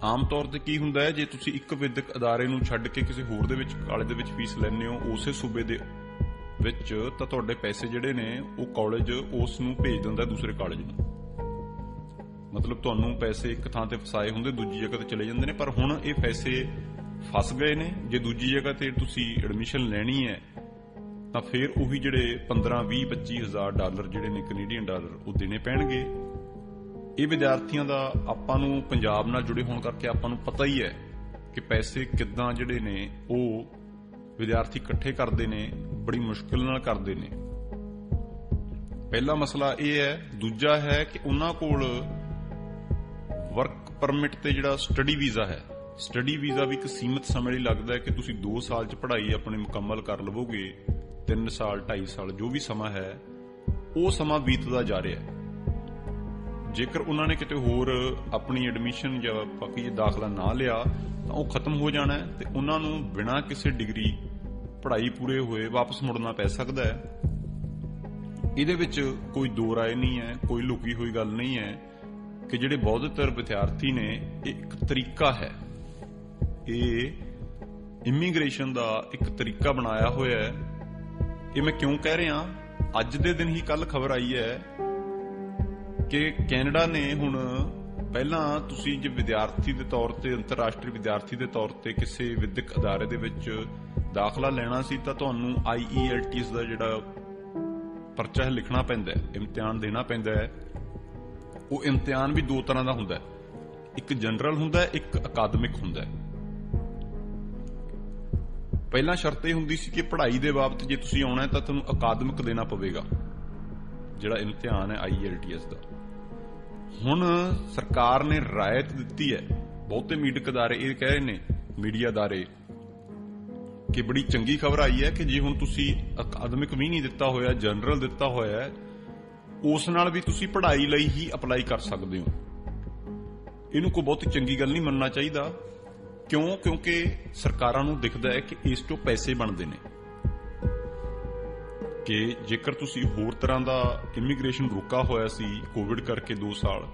A: ਆਮ ਤੌਰ ਤੇ ਕੀ ਹੁੰਦਾ ਹੈ, ਜੇ ਤੁਸੀਂ ਇੱਕ ਵਿਦਿਅਕ ਅਦਾਰੇ ਨੂੰ ਛੱਡ ਕੇ ਕਿਸੇ ਹੋਰ ਦੇ ਵਿੱਚ ਕਾਲਜ ਦੇ ਵਿੱਚ ਫੀਸ ਲੈਂਦੇ ਹੋ ਉਸੇ ਸੂਬੇ ਦੇ ਵਿੱਚ, ਤਾਂ ਤੁਹਾਡੇ ਪੈਸੇ ਜਿਹੜੇ ਨੇ ਉਹ ਕਾਲਜ ਉਸ ਨੂੰ ਭੇਜ ਦਿੰਦਾ ਦੂਸਰੇ ਕਾਲਜ ਨੂੰ। ਮਤਲਬ ਤੁਹਾਨੂੰ ਪੈਸੇ ਇੱਕ ਥਾਂ ਤੇ ਫਸਾਏ ਹੁੰਦੇ, ਦੂਜੀ ਜਗ੍ਹਾ ਤੇ ਚਲੇ ਜਾਂਦੇ ਨੇ। ਪਰ ਹੁਣ ਇਹ ਪੈਸੇ ਫਸ ਗਏ ਨੇ। ਜੇ ਦੂਜੀ ਜਗ੍ਹਾ ਤੇ ਤੁਸੀਂ ਐਡਮਿਸ਼ਨ ਲੈਣੀ ਹੈ ਤਾਂ ਫਿਰ ਉਹੀ ਜਿਹੜੇ 15, 20, 25 ਹਜ਼ਾਰ ਡਾਲਰ ਜਿਹੜੇ ਨੇ ਕੈਨੇਡੀਅਨ ਡਾਲਰ, ਉਹ ਦੇਣੇ ਪੈਣਗੇ। ਇਹ ਵਿਦਿਆਰਥੀਆਂ ਦਾ, ਆਪਾਂ ਨੂੰ ਪੰਜਾਬ ਨਾਲ ਜੁੜੇ ਹੋਣ ਕਰਕੇ ਆਪਾਂ ਨੂੰ ਪਤਾ ਹੀ ਹੈ ਕਿ ਪੈਸੇ ਕਿੱਦਾਂ ਜਿਹੜੇ ਨੇ ਉਹ ਵਿਦਿਆਰਥੀ ਇਕੱਠੇ ਕਰਦੇ ਨੇ, ਬੜੀ ਮੁਸ਼ਕਿਲ ਨਾਲ ਕਰਦੇ ਨੇ। ਪਹਿਲਾ ਮਸਲਾ ਇਹ ਹੈ। ਦੂਜਾ ਹੈ ਕਿ ਉਹਨਾਂ ਕੋਲ ਵਰਕ ਪਰਮਿਟ ਤੇ ਜਿਹੜਾ ਸਟੱਡੀ ਵੀਜ਼ਾ ਹੈ, ਸਟੱਡੀ ਵੀਜ਼ਾ ਵੀ ਇੱਕ ਸੀਮਿਤ ਸਮੇਂ ਲਈ ਲੱਗਦਾ ਹੈ ਕਿ ਤੁਸੀਂ 2 ਸਾਲ 'ਚ ਪੜ੍ਹਾਈ ਆਪਣੀ ਮੁਕੰਮਲ ਕਰ ਲਵੋਗੇ। 3 ਸਾਲ 2.5 ਸਾਲ ਜੋ ਵੀ ਸਮਾਂ ਹੈ, ਉਹ ਸਮਾਂ ਬੀਤਦਾ ਜਾ ਰਿਹਾ ਹੈ। ਜੇਕਰ ਉਹਨਾਂ ਨੇ ਕਿਤੇ ਹੋਰ ਆਪਣੀ ਐਡਮਿਸ਼ਨ ਜਾਂ ਬਾਕੀ ਦਾਖਲਾ ਨਾ ਲਿਆ ਤਾਂ ਉਹ ਖਤਮ ਹੋ ਜਾਣਾ ਤੇ ਉਹਨਾਂ ਨੂੰ ਬਿਨਾਂ ਕਿਸੇ ਡਿਗਰੀ ਪੜ੍ਹਾਈ ਪੂਰੇ ਹੋਏ ਵਾਪਸ ਮੁੜਨਾ ਪੈ ਸਕਦਾ ਹੈ। ਇਹਦੇ ਵਿੱਚ ਕੋਈ ਦੋ ਰਾਏ ਨਹੀਂ ਹੈ, ਕੋਈ ਲੁਕੀ ਹੋਈ ਗੱਲ ਨਹੀਂ ਹੈ ਕਿ ਜਿਹੜੇ ਬਹੁਤਰ ਵਿਦਿਆਰਥੀ ਨੇ, ਇਹ ਇੱਕ ਤਰੀਕਾ ਹੈ, ਇਹ ਇਮੀਗ੍ਰੇਸ਼ਨ ਦਾ ਇੱਕ ਤਰੀਕਾ ਬਣਾਇਆ ਹੋਇਆ ਹੈ। ਇਹ ਮੈਂ ਕਿਉਂ ਕਹਿ ਰਿਹਾ, ਅੱਜ ਦੇ ਦਿਨ ਹੀ ਕੱਲ ਖਬਰ ਆਈ ਹੈ ਕਿ ਕੈਨੇਡਾ ਨੇ ਹੁਣ, ਪਹਿਲਾਂ ਤੁਸੀਂ ਜੇ ਵਿਦਿਆਰਥੀ ਦੇ ਤੌਰ ਤੇ, ਅੰਤਰਰਾਸ਼ਟਰੀ ਵਿਦਿਆਰਥੀ ਦੇ ਤੌਰ ਤੇ ਕਿਸੇ ਵਿਦਿਅਕ ਅਦਾਰੇ ਦੇ ਵਿੱਚ ਦਾਖਲਾ ਲੈਣਾ ਸੀ ਤਾਂ ਤੁਹਾਨੂੰ IELTS ਦਾ ਜਿਹੜਾ ਪਰਚਾ ਹੈ ਲਿਖਣਾ ਪੈਂਦਾ ਹੈ, ਇਮਤਿਹਾਨ ਦੇਣਾ ਪੈਂਦਾ ਹੈ। ਉਹ ਇਮਤਿਹਾਨ ਵੀ 2 ਤਰ੍ਹਾਂ ਦਾ ਹੁੰਦਾ ਹੈ, ਇੱਕ ਜਨਰਲ ਹੁੰਦਾ ਹੈ, ਇੱਕ ਅਕਾਦਮਿਕ ਹੁੰਦਾ ਹੈ। ਪਹਿਲਾਂ ਸ਼ਰਤ ਇਹ ਹੁੰਦੀ ਸੀ ਕਿ ਪੜ੍ਹਾਈ ਦੇ ਬਾਬਤ ਜੇ ਤੁਸੀਂ ਆਉਣਾ ਤਾਂ ਤੁਹਾਨੂੰ ਅਕਾਦਮਿਕ ਦੇਣਾ ਪਵੇਗਾ, ਜਿਹੜਾ ਇਮਤਿਹਾਨ ਹੈ IELTS ਦਾ। ਹੁਣ ਸਰਕਾਰ ਨੇ ਰਾਇਤ ਦਿੱਤੀ ਹੈ, ਬਹੁਤੇ ਮੀਡੀਆ ਅਦਾਰੇ ਇਹ ਕਹਿ ਰਹੇ ਨੇ, ਮੀਡੀਆ ਅਦਾਰੇ, ਕਿ ਬੜੀ ਚੰਗੀ ਖਬਰ ਆਈ ਹੈ ਕਿ ਜੇ ਹੁਣ ਤੁਸੀਂ ਅਕਾਦਮਿਕ ਵੀ ਨਹੀਂ ਦਿੱਤਾ ਹੋਇਆ, ਜਨਰਲ ਦਿੱਤਾ ਹੋਇਆ ਹੈ, ਉਸ ਨਾਲ ਵੀ ਤੁਸੀਂ ਪੜ੍ਹਾਈ ਲਈ ਹੀ ਅਪਲਾਈ ਕਰ ਸਕਦੇ ਹੋ। ਇਹਨੂੰ ਕੋਈ ਬਹੁਤ ਚੰਗੀ ਗੱਲ ਨਹੀਂ ਮੰਨਣਾ ਚਾਹੀਦਾ। ਕਿਉਂ? ਕਿਉਂਕਿ ਸਰਕਾਰਾਂ ਨੂੰ ਦਿਖਦਾ ਹੈ ਕਿ ਇਸ ਤੋਂ ਪੈਸੇ ਬਣਦੇ ਨੇ, ਕਿ ਜੇਕਰ ਤੁਸੀਂ ਹੋਰ ਤਰ੍ਹਾਂ ਦਾ ਇਮੀਗ੍ਰੇਸ਼ਨ ਰੁਕਾ ਹੋਇਆ ਸੀ ਕੋਵਿਡ ਕਰਕੇ 2 ਸਾਲ,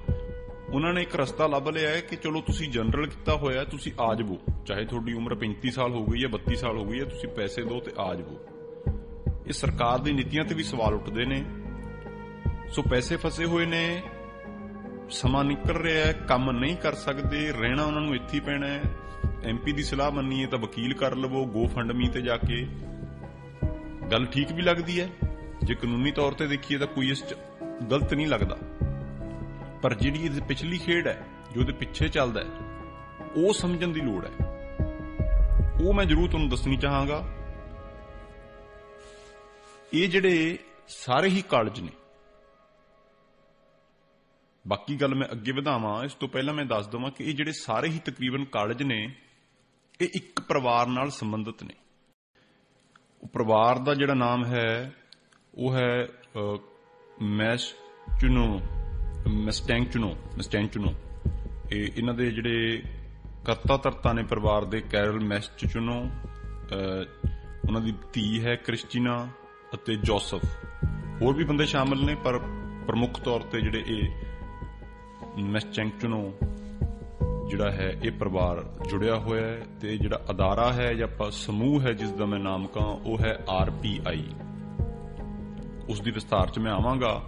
A: ਉਹਨਾਂ ਨੇ ਇੱਕ ਰਸਤਾ ਲੱਭ ਲਿਆ ਹੈ ਕਿ ਚਲੋ ਤੁਸੀਂ ਜਨਰਲ ਕੀਤਾ ਹੋਇਆ, ਤੁਸੀਂ ਆ ਜਾਵੋ, ਚਾਹੇ ਤੁਹਾਡੀ ਉਮਰ 35 ਸਾਲ ਹੋ ਗਈ ਹੈ, 32 ਸਾਲ ਹੋ ਗਈ ਹੈ, ਤੁਸੀਂ ਪੈਸੇ ਦਿਓ ਤੇ ਆ ਜਾਵੋ। ਇਹ ਸਰਕਾਰ ਦੀ ਨੀਤੀਆਂ ਤੇ ਵੀ ਸਵਾਲ ਉੱਠਦੇ ਨੇ। ਸੋ ਪੈਸੇ ਫਸੇ ਹੋਏ ਨੇ, ਸਮਾਂ ਨਿਕਲ ਰਿਹਾ ਹੈ, ਕੰਮ ਨਹੀਂ ਕਰ ਸਕਦੇ, ਰਹਿਣਾ ਉਹਨਾਂ ਨੂੰ ਇੱਥੇ ਹੀ ਪੈਣਾ ਹੈ। MP ਦੀ ਸਲਾਹ ਮੰਨੀਏ ਤਾਂ ਵਕੀਲ ਕਰ ਲਵੋ, GoFundMe ਤੇ ਜਾ ਕੇ। ਗੱਲ ਠੀਕ ਵੀ ਲੱਗਦੀ ਹੈ, ਜੇ ਕਾਨੂੰਨੀ ਤੌਰ ਤੇ ਦੇਖੀਏ ਤਾਂ ਕੋਈ ਇਸ 'ਚ ਗਲਤ ਨਹੀਂ ਲੱਗਦਾ। ਪਰ ਜਿਹੜੀ ਇਹਦੀ ਪਿਛਲੀ ਖੇਡ ਹੈ, ਜੋ ਇਹਦੇ ਪਿੱਛੇ ਚੱਲਦਾ ਹੈ, ਉਹ ਸਮਝਣ ਦੀ ਲੋੜ ਹੈ। ਉਹ ਮੈਂ ਜ਼ਰੂਰ ਤੁਹਾਨੂੰ ਦੱਸਣੀ ਚਾਹਾਂਗਾ। ਇਹ ਜਿਹੜੇ ਸਾਰੇ ਹੀ ਕਾਲਜ ਨੇ, ਬਾਕੀ ਗੱਲ ਮੈਂ ਅੱਗੇ ਵਧਾਵਾਂ ਇਸ ਤੋਂ ਪਹਿਲਾਂ ਮੈਂ ਦੱਸ ਦਵਾਂ ਕਿ ਇਹ ਜਿਹੜੇ ਸਾਰੇ ਹੀ ਤਕਰੀਬਨ ਕਾਲਜ ਨੇ, ਇਹ ਇੱਕ ਪਰਿਵਾਰ ਨਾਲ ਸੰਬੰਧਿਤ ਨੇ। ਉਹ ਪਰਿਵਾਰ ਦਾ ਜਿਹੜਾ ਨਾਮ ਹੈ ਉਹ ਹੈ ਮੈਸਟੈਂਚੂਨੋ। ਇਹ ਇਹਨਾਂ ਦੇ ਜਿਹੜੇ ਕਰਤਾ ਧਰਤਾ ਨੇ ਪਰਿਵਾਰ ਦੇ, ਕੈਰਲ ਮੈਸਟੈਂਚੂਨੋ, ਉਹਨਾਂ ਦੀ ਧੀ ਹੈ ਕ੍ਰਿਸਟੀਨਾ ਅਤੇ ਜੋਸਫ। ਹੋਰ ਵੀ ਬੰਦੇ ਸ਼ਾਮਲ ਨੇ, ਪਰ ਪ੍ਰਮੁੱਖ ਤੌਰ ਤੇ ਜਿਹੜੇ ਇਹ ਮੈਸਟੈਂਚੂਨੋ ਜਿਹੜਾ ਹੈ, ਇਹ ਪਰਿਵਾਰ ਜੁੜਿਆ ਹੋਇਆ ਹੈ। ਤੇ ਜਿਹੜਾ ਅਦਾਰਾ ਹੈ ਜਾਂ ਆਪਾਂ ਸਮੂਹ ਹੈ ਜਿਸ ਦਾ ਮੈਂ ਨਾਮ ਕਹਾਂ, ਉਹ ਹੈ RPI। ਉਸ ਦੀ ਵਿਸਥਾਰ 'ਚ ਮੈਂ ਆਵਾਂਗਾ।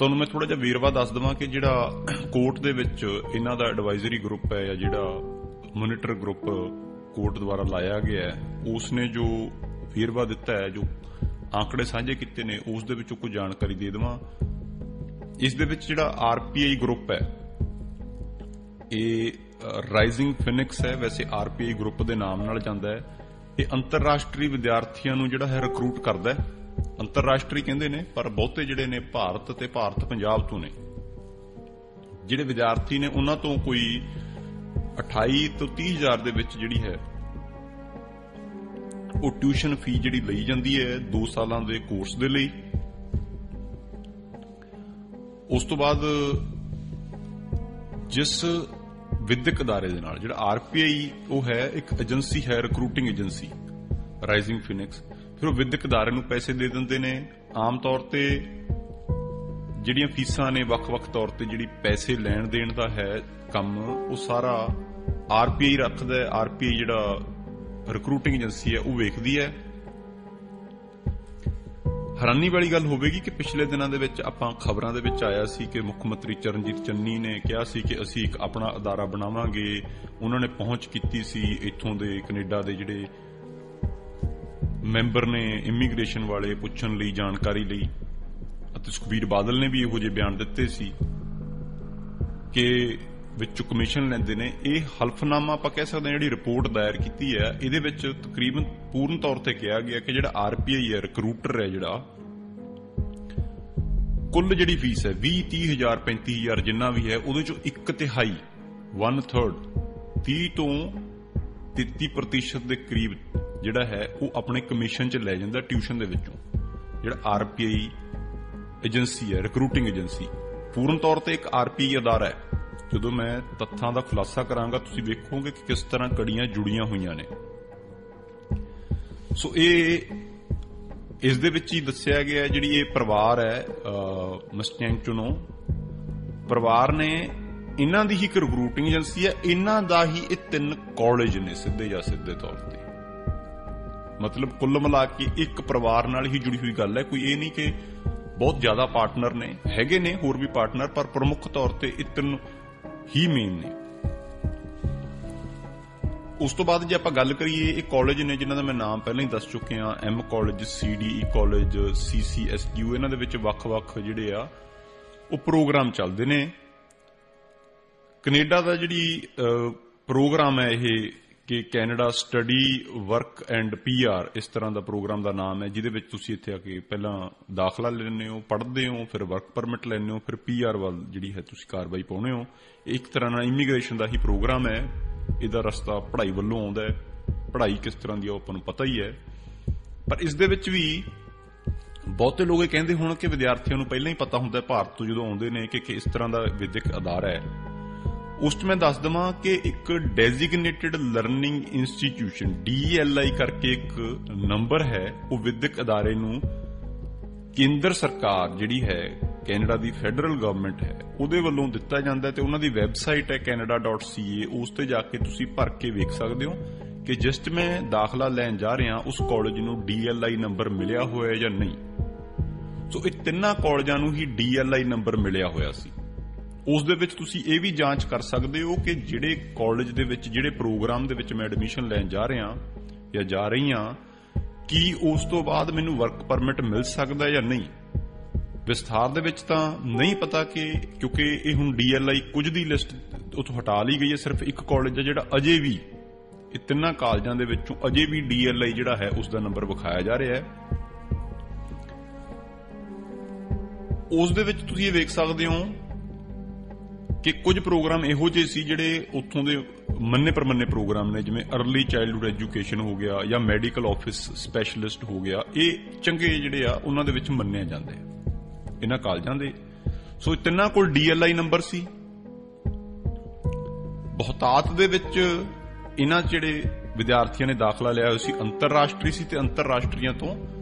A: ਤੁਹਾਨੂੰ ਮੈਂ ਥੋੜਾ ਜਿਹਾ ਵੇਰਵਾ ਦੱਸ ਦੇਵਾਂ ਕਿ ਜਿਹੜਾ ਕੋਰਟ ਦੇ ਵਿੱਚ ਇਹਨਾਂ ਦਾ ਐਡਵਾਈਜ਼ਰੀ ਗਰੁੱਪ ਹੈ ਜਾਂ ਜਿਹੜਾ ਮੋਨੀਟਰ ਗਰੁੱਪ ਕੋਰਟ ਦੁਆਰਾ ਲਾਇਆ ਗਿਆ ਹੈ, ਉਸ ਨੇ ਜੋ ਵੇਰਵਾ ਦਿੱਤਾ ਹੈ, ਜੋ ਆંકੜੇ ਸਾਂਝੇ ਕੀਤੇ ਨੇ, ਉਸ ਦੇ ਵਿੱਚੋਂ ਕੋਈ ਜਾਣਕਾਰੀ ਦੇ ਦੇਵਾਂ। ਇਸ ਦੇ ਵਿੱਚ ਜਿਹੜਾ ਆਰਪੀਆਈ ਗਰੁੱਪ ਹੈ, ਇਹ ਰਾਈਜ਼ਿੰਗ ਫਿਨਿਕਸ ਹੈ, ਵੈਸੇ ਆਰਪੀਆਈ ਗਰੁੱਪ ਦੇ ਨਾਮ ਨਾਲ ਜਾਂਦਾ ਹੈ। ਇਹ ਅੰਤਰਰਾਸ਼ਟਰੀ ਵਿਦਿਆਰਥੀਆਂ ਨੂੰ ਜਿਹੜਾ ਹੈ ਰਿਕਰੂਟ ਕਰਦਾ ਹੈ। ਅੰਤਰਰਾਸ਼ਟਰੀ ਕਹਿੰਦੇ ਨੇ, ਪਰ ਬਹੁਤੇ ਜਿਹੜੇ ਨੇ ਭਾਰਤ ਤੇ ਭਾਰਤ ਪੰਜਾਬ ਤੋਂ ਨੇ। ਜਿਹੜੇ ਵਿਦਿਆਰਥੀ ਨੇ ਉਹਨਾਂ ਤੋਂ ਕੋਈ 28 ਤੋਂ 30 ਹਜ਼ਾਰ ਦੇ ਵਿੱਚ ਜਿਹੜੀ ਹੈ ਉਹ ਟਿਊਸ਼ਨ ਫੀ ਜਿਹੜੀ ਲਈ ਜਾਂਦੀ ਹੈ 2 ਸਾਲਾਂ ਦੇ ਕੋਰਸ ਦੇ ਲਈ। ਉਸ ਤੋਂ ਬਾਅਦ ਜਿਸ ਵਿਦਿਅਕ ਅਦਾਰੇ ਦੇ ਨਾਲ, ਜਿਹੜਾ ਆਰਪੀਆਈ ਉਹ ਹੈ ਇੱਕ ਏਜੰਸੀ ਹੈ, ਰਿਕਰੂਟਿੰਗ ਏਜੰਸੀ ਰਾਈਜ਼ਿੰਗ ਫਿਨਿਕਸ, ਫਿਰ ਉਹ ਵਿਦਿਅਕ ਅਦਾਰੇ ਨੂੰ ਪੈਸੇ ਦੇ ਦਿੰਦੇ ਨੇ। ਆਮ ਤੌਰ ਤੇ ਜਿਹੜੀਆਂ ਫੀਸਾਂ ਨੇ ਵੱਖ-ਵੱਖ ਤੌਰ ਤੇ ਜਿਹੜੀ ਪੈਸੇ ਲੈਣ ਦੇਣ ਦਾ ਹੈ ਕੰਮ, ਉਹ ਸਾਰਾ ਆਰਪੀਆਈ ਰੱਖਦਾ ਹੈ। ਆਰਪੀਆਈ ਜਿਹੜਾ ਰਿਕਰੂਟਿੰਗ ਏਜੰਸੀ ਹੈ ਉਹ ਵੇਖਦੀ ਹੈ। ਹੈਰਾਨੀ ਵਾਲੀ ਗੱਲ ਹੋਵੇਗੀ ਕਿ ਪਿਛਲੇ ਦਿਨਾਂ ਦੇ ਵਿੱਚ ਆਪਾਂ ਖਬਰਾਂ ਦੇ ਵਿੱਚ ਆਇਆ ਸੀ ਕਿ ਮੁੱਖ ਮੰਤਰੀ ਚਰਨਜੀਤ ਚੰਨੀ ਨੇ ਕਿਹਾ ਸੀ ਕਿ ਅਸੀਂ ਇੱਕ ਆਪਣਾ ਅਦਾਰਾ ਬਣਾਵਾਂਗੇ। ਉਹਨਾਂ ਨੇ ਪਹੁੰਚ ਕੀਤੀ ਸੀ ਇੱਥੋਂ ਦੇ ਕੈਨੇਡਾ ਦੇ ਜਿਹੜੇ ਮੈਂਬਰ ਨੇ ਇਮੀਗ੍ਰੇਸ਼ਨ ਵਾਲੇ, ਪੁੱਛਣ ਲਈ, ਜਾਣਕਾਰੀ ਲਈ। ਅਤੇ ਸੁਖਬੀਰ ਬਾਦਲ ਨੇ ਵੀ ਇਹੋ ਜਿਹੇ ਬਿਆਨ ਦਿੱਤੇ ਸੀ ਕਿ ਵਿੱਚੋਂ ਕਮਿਸ਼ਨ ਲੈਂਦੇ ਨੇ। ਇਹ ਹਲਫਨਾਮਾ ਆਪਾਂ ਕਹਿ ਸਕਦੇ ਹਾਂ, ਜਿਹੜੀ ਰਿਪੋਰਟ ਦਾਇਰ ਕੀਤੀ ਹੈ, ਇਹਦੇ ਵਿੱਚ ਤਕਰੀਬਨ ਪੂਰਨ ਤੌਰ ਤੇ ਕਿਹਾ ਗਿਆ ਕਿ ਜਿਹੜਾ ਆਰਪੀਆਈ ਹੈ, ਰਿਕਰੂਟਰ ਹੈ ਜਿਹੜਾ, ਕੁੱਲ ਜਿਹੜੀ ਫੀਸ ਹੈ 20, 30 ਹਜ਼ਾਰ, 35 ਹਜ਼ਾਰ ਜਿੰਨਾ ਵੀ ਹੈ, ਉਹਦੇ ਚੋਂ 1/3 1/3 30 ਤੋਂ 33% ਦੇ ਕਰੀਬ ਜਿਹੜਾ ਹੈ ਉਹ ਆਪਣੇ ਕਮਿਸ਼ਨ 'ਚ ਲੈ ਜਾਂਦਾ ਟਿਊਸ਼ਨ ਦੇ ਵਿੱਚੋਂ। ਜਿਹੜਾ ਆਰਪੀਆਈ ਏਜੰਸੀ ਹੈ, ਰਿਕਰੂਟਿੰਗ ਏਜੰਸੀ, ਪੂਰਨ ਤੌਰ ਤੇ ਇੱਕ ਆਰਪੀਆਈ ਅਦਾਰਾ ਹੈ। ਜਦੋਂ ਮੈਂ ਤੱਥਾਂ ਦਾ ਖੁਲਾਸਾ ਕਰਾਂਗਾ ਤੁਸੀਂ ਵੇਖੋਗੇ ਕਿ ਕਿਸ ਤਰ੍ਹਾਂ ਕੜੀਆਂ ਜੁੜੀਆਂ ਹੋਈਆਂ ਨੇ। ਸੋ ਇਹ ਇਸ ਦੇ ਵਿੱਚ ਹੀ ਦੱਸਿਆ ਗਿਆ, ਜਿਹੜੀ ਇਹ ਪਰਿਵਾਰ ਹੈ ਮਸਟੈਂਗ ਚੁਣੋ ਪਰਿਵਾਰ ਨੇ, ਇਹਨਾਂ ਦੀ ਹੀ ਇੱਕ ਰਿਕਰੂਟਿੰਗ ਏਜੰਸੀ ਹੈ, ਇਹਨਾਂ ਦਾ ਹੀ ਇਹ 3 ਕਾਲਜ ਨੇ ਸਿੱਧੇ ਜਾਂ ਸਿੱਧੇ ਤੌਰ ਤੇ। ਮਤਲਬ ਕੁੱਲ ਮਿਲਾ ਕੇ ਇੱਕ ਪਰਿਵਾਰ ਨਾਲ ਹੀ ਜੁੜੀ ਹੋਈ ਗੱਲ ਹੈ। ਕੋਈ ਇਹ ਨਹੀਂ ਕਿ ਬਹੁਤ ਜ਼ਿਆਦਾ ਪਾਰਟਨਰ ਨੇ, ਹੈਗੇ ਨੇ ਹੋਰ ਵੀ ਪਾਰਟਨਰ, ਪਰ ਪ੍ਰਮੁੱਖ ਤੌਰ ਤੇ ਇਹ 3 ਹੀ ਮੇਨ ਨੇ। ਉਸ ਤੋਂ ਬਾਅਦ ਜੇ ਆਪਾਂ ਗੱਲ ਕਰੀਏ, ਇਹ ਕਾਲਜ ਨੇ ਜਿਨ੍ਹਾਂ ਦਾ ਮੈਂ ਨਾਮ ਪਹਿਲਾਂ ਹੀ ਦੱਸ ਚੁੱਕਿਆ, ਐਮ ਕਾਲਜ, ਸੀਡੀਈ ਕਾਲਜ, ਸੀਸੀਐਸਕਿਊ, ਇਹਨਾਂ ਦੇ ਵਿੱਚ ਵੱਖ-ਵੱਖ ਜਿਹੜੇ ਆ ਉਹ ਪ੍ਰੋਗਰਾਮ ਚੱਲਦੇ ਨੇ। ਕੈਨੇਡਾ ਦਾ ਜਿਹੜੀ ਪ੍ਰੋਗਰਾਮ ਹੈ ਇਹ ਕਿ Canada study work and PR, ਇਸ ਤਰ੍ਹਾਂ ਦਾ ਪ੍ਰੋਗਰਾਮ ਦਾ ਨਾਮ ਹੈ, ਜਿਹਦੇ ਵਿੱਚ ਤੁਸੀਂ ਇੱਥੇ ਆ ਕੇ ਪਹਿਲਾਂ ਦਾਖਲਾ ਲੈਂਦੇ ਹੋ, ਪੜ੍ਹਦੇ ਹੋ, ਫਿਰ ਵਰਕ ਪਰਮਿਟ ਲੈਂਦੇ ਹੋ, ਫਿਰ ਪੀਆਰ ਵੱਲ ਜਿਹੜੀ ਹੈ ਤੁਸੀਂ ਕਾਰਵਾਈ ਪਾਉਂਦੇ ਹੋ। ਇਹ ਇੱਕ ਤਰ੍ਹਾਂ ਨਾਲ ਇਮੀਗ੍ਰੇਸ਼ਨ ਦਾ ਹੀ ਪ੍ਰੋਗਰਾਮ ਹੈ। ਇਹਦਾ ਰਸਤਾ ਪੜ੍ਹਾਈ ਵੱਲੋਂ ਆਉਂਦਾ ਹੈ। ਪੜ੍ਹਾਈ ਕਿਸ ਤਰ੍ਹਾਂ ਦੀ ਆ ਉਹ ਆਪਾਂ ਨੂੰ ਪਤਾ ਹੀ ਹੈ। ਪਰ ਇਸ ਦੇ ਵਿੱਚ ਵੀ ਬਹੁਤੇ ਲੋਕ ਇਹ ਕਹਿੰਦੇ ਹੋਣ ਕਿ ਵਿਦਿਆਰਥੀਆਂ ਨੂੰ ਪਹਿਲਾਂ ਹੀ ਪਤਾ ਹੁੰਦਾ ਭਾਰਤ ਤੋਂ ਜਦੋਂ ਆਉਂਦੇ ਨੇ ਕਿ ਇਸ ਤਰ੍ਹਾਂ ਦਾ ਵਿਦਿਅਕ ਅਦਾਰਾ ਹੈ। ਉਸ 'ਚ ਮੈਂ ਦੱਸ ਦੇਵਾਂ ਕਿ ਇੱਕ ਡੈਜ਼ਿਗਨੇਟਿਡ ਲਰਨਿੰਗ ਇੰਸਟੀਟਿਊਸ਼ਨ DLI ਕਰਕੇ ਇੱਕ ਨੰਬਰ ਹੈ, ਉਹ ਵਿਦਿਅਕ ਅਦਾਰੇ ਨੂੰ ਕੇਂਦਰ ਸਰਕਾਰ ਜਿਹੜੀ ਹੈ, ਕੈਨੇਡਾ ਦੀ ਫੈਡਰਲ ਗਵਰਨਮੈਂਟ ਹੈ, ਉਹਦੇ ਵੱਲੋਂ ਦਿੱਤਾ ਜਾਂਦਾ ਤੇ ਉਹਨਾਂ ਦੀ ਵੈਬਸਾਈਟ ਹੈ canada.ca। ਉਸ ਤੇ ਜਾ ਕੇ ਤੁਸੀਂ ਭਰ ਕੇ ਵੇਖ ਸਕਦੇ ਹੋ ਕਿ ਜਿਸ 'ਚ ਮੈਂ ਦਾਖਲਾ ਲੈਣ ਜਾ ਰਿਹਾ ਉਸ ਕਾਲਜ ਨੂੰ DLI ਨੰਬਰ ਮਿਲਿਆ ਹੋਇਆ ਜਾਂ ਨਹੀਂ। ਸੋ ਇਹ 3 ਕਾਲਜਾਂ ਨੂੰ ਹੀ DLI ਨੰਬਰ ਮਿਲਿਆ ਹੋਇਆ ਸੀ। ਉਸ ਦੇ ਵਿੱਚ ਤੁਸੀਂ ਇਹ ਵੀ ਜਾਂਚ ਕਰ ਸਕਦੇ ਹੋ ਕਿ ਜਿਹੜੇ ਕਾਲਜ ਦੇ ਵਿੱਚ, ਜਿਹੜੇ ਪ੍ਰੋਗਰਾਮ ਦੇ ਵਿੱਚ ਮੈਂ ਐਡਮਿਸ਼ਨ ਲੈਣ ਜਾ ਰਿਹਾ ਜਾਂ ਜਾ ਰਹੀ ਹਾਂ, ਕੀ ਉਸ ਤੋਂ ਬਾਅਦ ਮੈਨੂੰ ਵਰਕ ਪਰਮਿਟ ਮਿਲ ਸਕਦਾ ਜਾਂ ਨਹੀਂ। ਵਿਸਥਾਰ ਦੇ ਵਿੱਚ ਤਾਂ ਨਹੀਂ ਪਤਾ ਕਿਉਂਕਿ ਇਹ ਹੁਣ DLI ਕੁਝ ਦੀ ਲਿਸਟ ਉੱਥੋਂ ਹਟਾ ਲਈ ਗਈ ਹੈ। ਸਿਰਫ ਇੱਕ ਕਾਲਜ ਹੈ ਜਿਹੜਾ ਅਜੇ ਵੀ, ਇਹ 3 ਕਾਲਜਾਂ ਦੇ ਵਿੱਚੋਂ ਅਜੇ ਵੀ DLI ਜਿਹੜਾ ਹੈ ਉਸ ਦਾ ਨੰਬਰ ਵਿਖਾਇਆ ਜਾ ਰਿਹਾ ਹੈ। ਉਸ ਦੇ ਵਿੱਚ ਤੁਸੀਂ ਇਹ ਵੇਖ ਸਕਦੇ ਹੋ ਕਿ ਕੁਝ ਪ੍ਰੋਗਰਾਮ ਇਹੋ ਜਿਹੇ ਸੀ ਜਿਹੜੇ ਉੱਥੋਂ ਦੇ ਮੰਨੇ ਪ੍ਰਮੰਨੇ ਪ੍ਰੋਗਰਾਮ ਨੇ, ਜਿਵੇਂ ਅਰਲੀ ਚਾਈਲਡਹੁੱਡ ਐਜੂਕੇਸ਼ਨ ਹੋ ਗਿਆ ਜਾਂ ਮੈਡੀਕਲ ਆਫਿਸ ਸਪੈਸ਼ਲਿਸਟ ਹੋ ਗਿਆ। ਇਹ ਚੰਗੇ ਜਿਹੜੇ ਆ ਉਹਨਾਂ ਦੇ ਵਿੱਚ ਮੰਨਿਆ ਜਾਂਦੇ ਇਹਨਾਂ ਕਾਲਜਾਂ ਦੇ। ਸੋ 3 ਕੋਲ DLI ਨੰਬਰ ਸੀ। ਬਹੁਤਾਤ ਦੇ ਵਿੱਚ ਇਹਨਾਂ ਜਿਹੜੇ ਵਿਦਿਆਰਥੀਆਂ ਨੇ ਦਾਖਲਾ ਲਿਆ ਹੋਇਆ ਸੀ ਅੰਤਰਰਾਸ਼ਟਰੀ ਸੀ ਤੇ ਅੰਤਰਰਾਸ਼ਟਰੀਆਂ ਤੋਂ